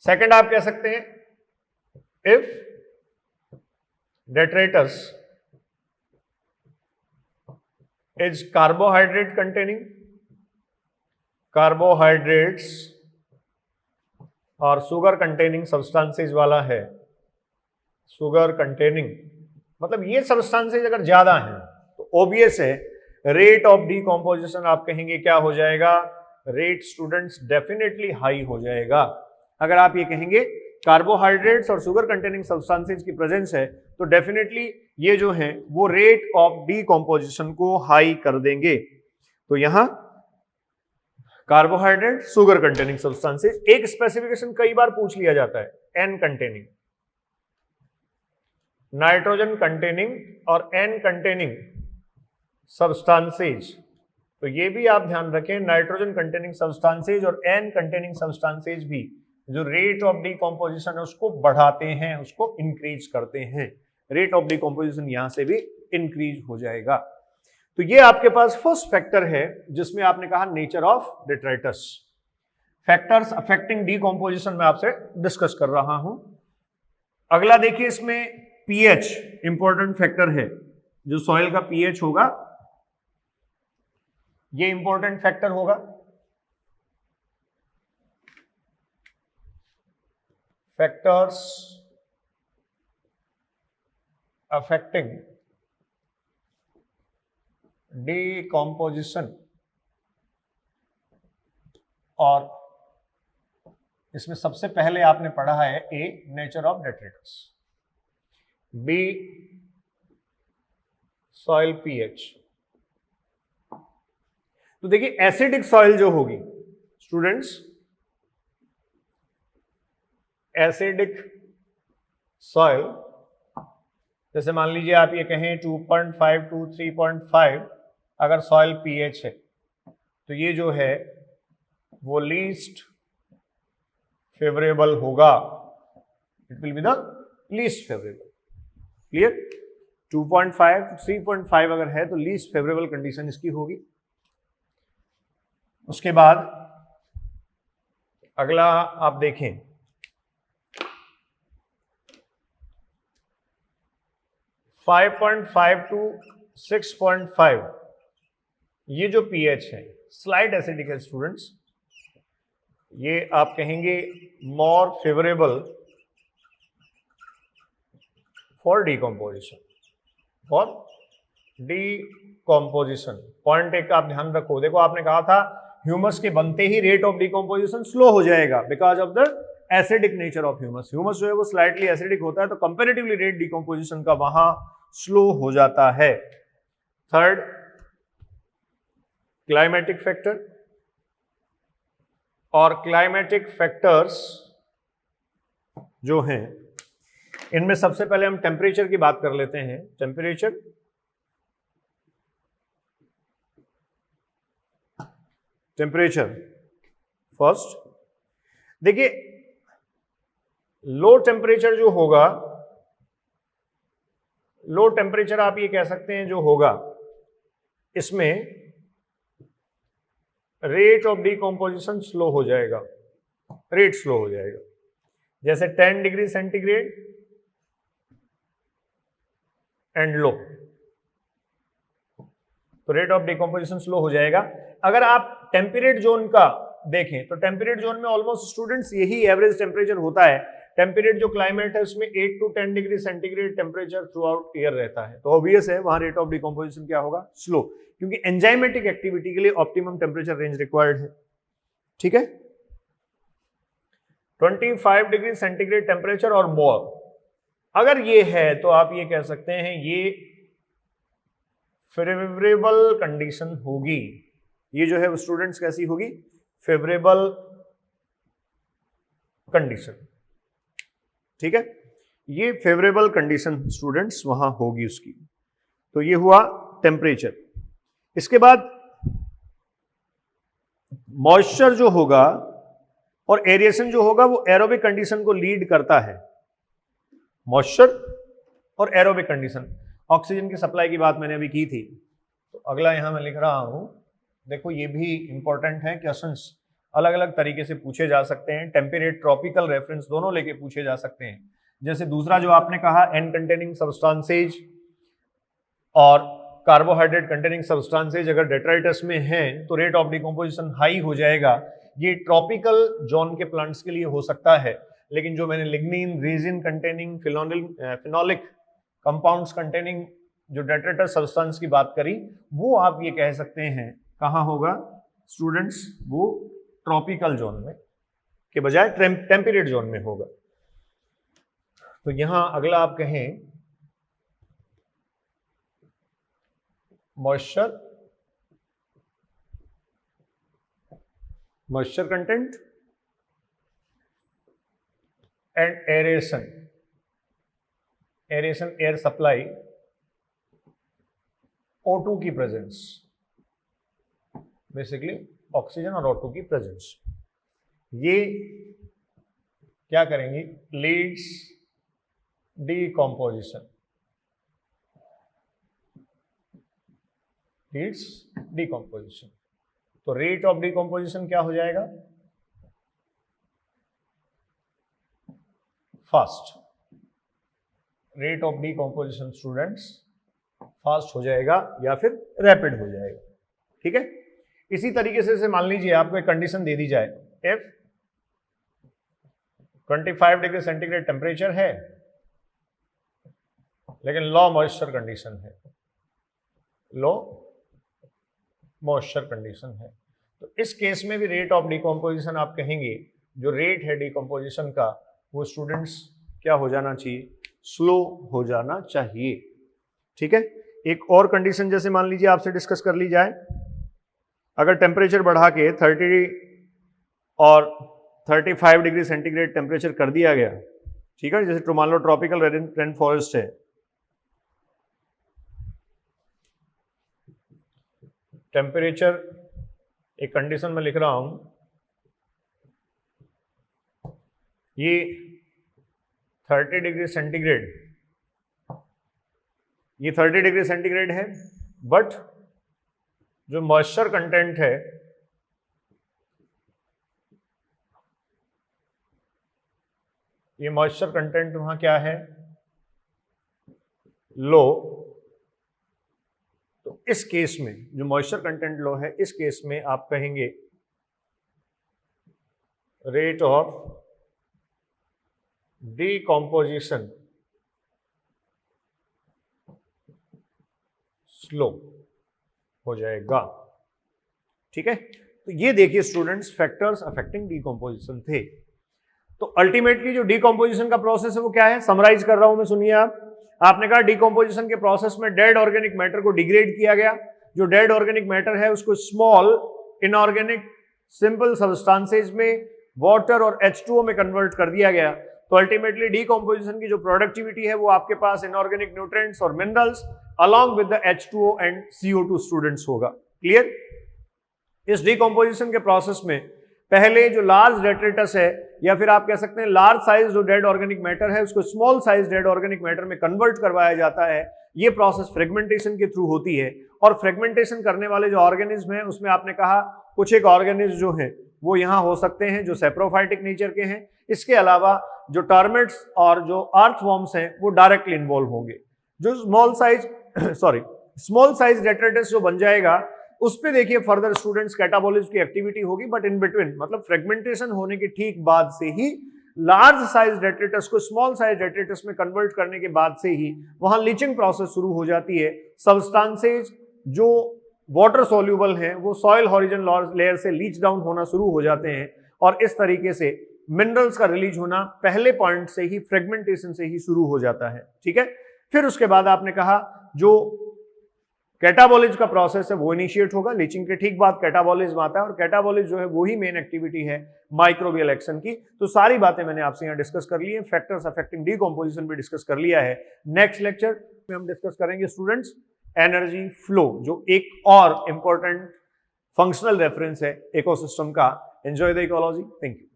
सेकंड आप कह सकते हैं if detritus is carbohydrate containing, carbohydrates और शुगर कंटेनिंग सब्सटेंसेस वाला है, शुगर कंटेनिंग, मतलब ये सब्सटेंसेस अगर ज्यादा हैं तो ऑब्वियस है रेट ऑफ डीकॉम्पोजिशन आप कहेंगे क्या हो जाएगा, रेट स्टूडेंट्स डेफिनेटली हाई हो जाएगा। अगर आप ये कहेंगे कार्बोहाइड्रेट्स और शुगर कंटेनिंग सब्सटेंसेस की प्रेजेंस है तो डेफिनेटली ये जो है वो रेट ऑफ डीकॉम्पोजिशन को हाई कर देंगे। तो यहां कार्बोहाइड्रेट, शुगर कंटेनिंग सब्सटेंसेस, एक स्पेसिफिकेशन कई बार पूछ लिया जाता है, एन कंटेनिंग, नाइट्रोजन कंटेनिंग और एन कंटेनिंग सब्सटेंसेज। तो ये भी आप ध्यान रखें, नाइट्रोजन कंटेनिंग सब्सटेंसेज और एन कंटेनिंग सब्सटेंसेज भी जो रेट ऑफ डीकॉम्पोजिशन है उसको बढ़ाते हैं, उसको इंक्रीज करते हैं। रेट ऑफ डीकॉम्पोजिशन यहां से भी इंक्रीज हो जाएगा। तो ये आपके पास फर्स्ट फैक्टर है जिसमें आपने कहा nature of detritus. Factors affecting decomposition में आपसे डिस्कस कर रहा हूं। अगला देखिए, इसमें पीएच इंपॉर्टेंट फैक्टर है। जो सॉइल का पीएच होगा ये इंपॉर्टेंट फैक्टर होगा। फैक्टर्स affecting decomposition, और इसमें सबसे पहले आपने पढ़ा है A nature of detritus, B soil pH. तो देखिए एसिडिक सॉइल जो होगी स्टूडेंट्स, एसिडिक सॉइल, जैसे मान लीजिए आप ये कहें 2.5 to 3.5 अगर सॉइल पीएच है, तो ये जो है वो लीस्ट फेवरेबल होगा, it will be the least favourable. Clear? 2.5 to 3.5 अगर है तो लीस्ट फेवरेबल कंडीशन इसकी होगी। उसके बाद अगला आप देखें, फाइव 5.5 to 6.5, ये जो पीएच है स्लाइट एसिडिक है स्टूडेंट्स, ये आप कहेंगे more favourable for decomposition, for decomposition. Point एक आप ध्यान रखो, देखो आपने कहा था ह्यूमस के बनते ही रेट ऑफ डिकम्पोजिशन स्लो हो जाएगा because of the acidic nature of humus. Humus जो है वो स्लाइटली एसिडिक होता है, तो कंपैरेटिवली रेट डिकम्पोजिशन का वहां स्लो हो जाता है। थर्ड, क्लाइमेटिक फैक्टर, और क्लाइमेटिक फैक्टर्स जो हैं इनमें सबसे पहले हम टेम्परेचर की बात कर लेते हैं। टेम्परेचर, टेम्परेचर फर्स्ट, देखिए लो टेम्परेचर जो होगा, लो टेम्परेचर आप ये कह सकते हैं जो होगा, इसमें रेट ऑफ डिकम्पोजिशन स्लो हो जाएगा, रेट स्लो हो जाएगा। जैसे 10 डिग्री सेंटीग्रेड एंड लो, तो रेट ऑफ डिकम्पोजिशन स्लो हो जाएगा। अगर आप टेम्परेट जोन का देखें तो टेम्परेट जोन में ऑलमोस्ट स्टूडेंट्स यही एवरेज टेम्परेचर होता है। टेम्परेट जो क्लाइमेट है उसमें 8 to 10 degree centigrade temperature through out year रहता है, तो ऑब्वियस है वहां रेट ऑफ डिकम्पोजिशन क्या होगा, स्लो, क्योंकि एंजाइमेटिक एक्टिविटी के लिए ऑप्टिमम टेम्परेचर रेंज रिक्वायर्ड है। ठीक है, 25 डिग्री सेंटीग्रेड टेम्परेचर और मोर अगर ये है तो आप ये कह सकते हैं ये फेवरेबल कंडीशन होगी। ये जो है स्टूडेंट्स कैसी होगी, फेवरेबल कंडीशन। ठीक है, ये फेवरेबल कंडीशन स्टूडेंट्स वहां होगी उसकी। तो ये हुआ टेम्परेचर। इसके बाद मॉइस्चर जो होगा और एरिएशन जो होगा वो एरोबिक कंडीशन को लीड करता है। मॉइस्चर और एरोबिक कंडीशन, ऑक्सीजन की सप्लाई की बात मैंने अभी की थी, तो अगला यहां मैं लिख रहा हूं। देखो ये भी इंपॉर्टेंट है, क्वेश्चंस अलग अलग तरीके से पूछे जा सकते हैं, टेम्परेट ट्रॉपिकल रेफरेंस दोनों लेके पूछे जा सकते हैं। जैसे दूसरा जो आपने कहा एन कंटेनिंग सब्सटेंसेज और कार्बोहाइड्रेट कंटेनिंग सब्सटेंसेज अगर डेट्राइटस में हैं तो रेट ऑफ डिकम्पोजिशन हाई हो जाएगा। ये ट्रॉपिकल जोन के प्लांट्स के लिए हो सकता है, लेकिन जो मैंने lignin, resin containing, phenolic compounds containing जो डेट्राइटस सब्सटेंस की बात करी, वो आप ये कह सकते हैं कहाँ होगा स्टूडेंट्स, वो ट्रॉपिकल जोन में के बजाय टेम्परेट जोन में होगा। तो यहां अगला आप कहें moisture, moisture content and aeration, aeration air supply, O2 की प्रेजेंस, बेसिकली ऑक्सीजन और O2 की प्रेजेंस, ये क्या करेंगी, लीड्स डिकम्पोजिशन, लीड्स डिकम्पोजिशन। तो रेट ऑफ डिकम्पोजिशन क्या हो जाएगा, fast. Rate of decomposition students fast हो जाएगा या फिर रैपिड हो जाएगा। ठीक है, इसी तरीके से मान लीजिए आपको एक कंडीशन दे दी जाए, इफ 25 डिग्री सेंटीग्रेड टेम्परेचर है लेकिन लो मॉइस्चर कंडीशन है, लो मॉइस्चर कंडीशन है। तो इस केस में भी रेट ऑफ डिकम्पोजिशन आप कहेंगे, जो रेट है डिकम्पोजिशन का वो स्टूडेंट्स क्या हो जाना चाहिए, स्लो हो जाना चाहिए। ठीक है, एक और कंडीशन जैसे मान लीजिए आपसे डिस्कस कर ली जाए, अगर टेम्परेचर बढ़ा के 30 और 35 डिग्री सेंटीग्रेड टेम्परेचर कर दिया गया, ठीक है, जैसे मान लो ट्रॉपिकल रेन फॉरेस्ट है, टेम्परेचर एक कंडीशन में लिख रहा हूं, ये 30 डिग्री सेंटीग्रेड, ये 30 डिग्री सेंटीग्रेड है, बट जो मॉइस्चर कंटेंट है ये मॉइस्चर कंटेंट वहां क्या है, लो। तो इस केस में जो मॉइस्चर कंटेंट लो है, इस केस में आप कहेंगे रेट ऑफ डिकम्पोजिशन स्लो हो जाएगा। ठीक है, तो ये देखिए स्टूडेंट्स फैक्टर्स अफेक्टिंग डिकम्पोजिशन थे। तो अल्टीमेटली जो डिकम्पोजिशन का प्रोसेस है वो क्या है, समराइज कर रहा हूं मैं, सुनिए आपने कहा डिकम्पोजिशन के प्रोसेस में डेड ऑर्गेनिक मैटर को डिग्रेड किया गया, जो डेड ऑर्गेनिक मैटर है उसको स्मॉल इनऑर्गेनिक सिंपल सब्सटेंसेज में, वाटर और H2O में कन्वर्ट कर दिया गया। तो अल्टीमेटली डिकम्पोजिशन की जो प्रोडक्टिविटी है वो आपके पास इनऑर्गेनिक न्यूट्रिएंट्स और minerals along with the H2O and CO2 students होगा। क्लियर? इस डिकम्पोजिशन के प्रोसेस में पहले जो लार्ज डेट्रिटस है, या फिर आप कह सकते हैं लार्ज साइज जो डेड ऑर्गेनिक मैटर है उसको small size dead organic matter में कन्वर्ट करवाया जाता है। ये प्रोसेस फ्रेगमेंटेशन के थ्रू होती है, और फ्रेगमेंटेशन करने वाले जो ऑर्गेनिज्म है उसमें आपने कहा कुछ एक ऑर्गेनिज्म जो है वो यहाँ हो सकते हैं जो सेप्रोफाइटिक नेचर के हैं। इसके अलावा जो टर्मिट्स और जो अर्थवॉर्म्स हैं वो डायरेक्टली इन्वॉल्व होंगे। जो स्मॉल साइज डेट्रिटस जो बन जाएगा उस पे देखिए फर्दर स्टूडेंट्स कैटाबॉलिज्म की एक्टिविटी होगी, बट इन बिटवीन मतलब फ्रेगमेंटेशन होने के ठीक बाद से ही लार्ज साइज डेट्रिटस को स्मॉल साइज डेट्रिटस में कन्वर्ट करने के बाद से ही वहां लीचिंग प्रोसेस शुरू हो जाती है। सब्सटेंसेज जो वाटर सॉल्यूबल हैं वो सॉइल हॉरिजन लेयर से लीच डाउन होना शुरू हो जाते हैं, और इस तरीके से मिनरल्स का रिलीज होना पहले पॉइंट से ही फ्रेगमेंटेशन से ही शुरू हो जाता है। ठीक है, फिर उसके बाद आपने कहा जो कैटाबॉलिज्म का प्रोसेस है वो इनिशिएट होगा। लीचिंग के ठीक बाद कैटाबॉलिज्म आता है, और कैटाबॉलिज्म जो है वही मेन एक्टिविटी है माइक्रोबियल एक्शन की। तो सारी बातें मैंने आपसे यहाँ डिस्कस कर ली है, फैक्टर्स अफेक्टिंग डिकम्पोजिशन भी डिस्कस कर लिया है। नेक्स्ट लेक्चर में हम डिस्कस करेंगे स्टूडेंट्स एनर्जी फ्लो, जो एक और इंपॉर्टेंट फंक्शनल रेफरेंस है इकोसिस्टम का। Enjoy the ecology. Thank you.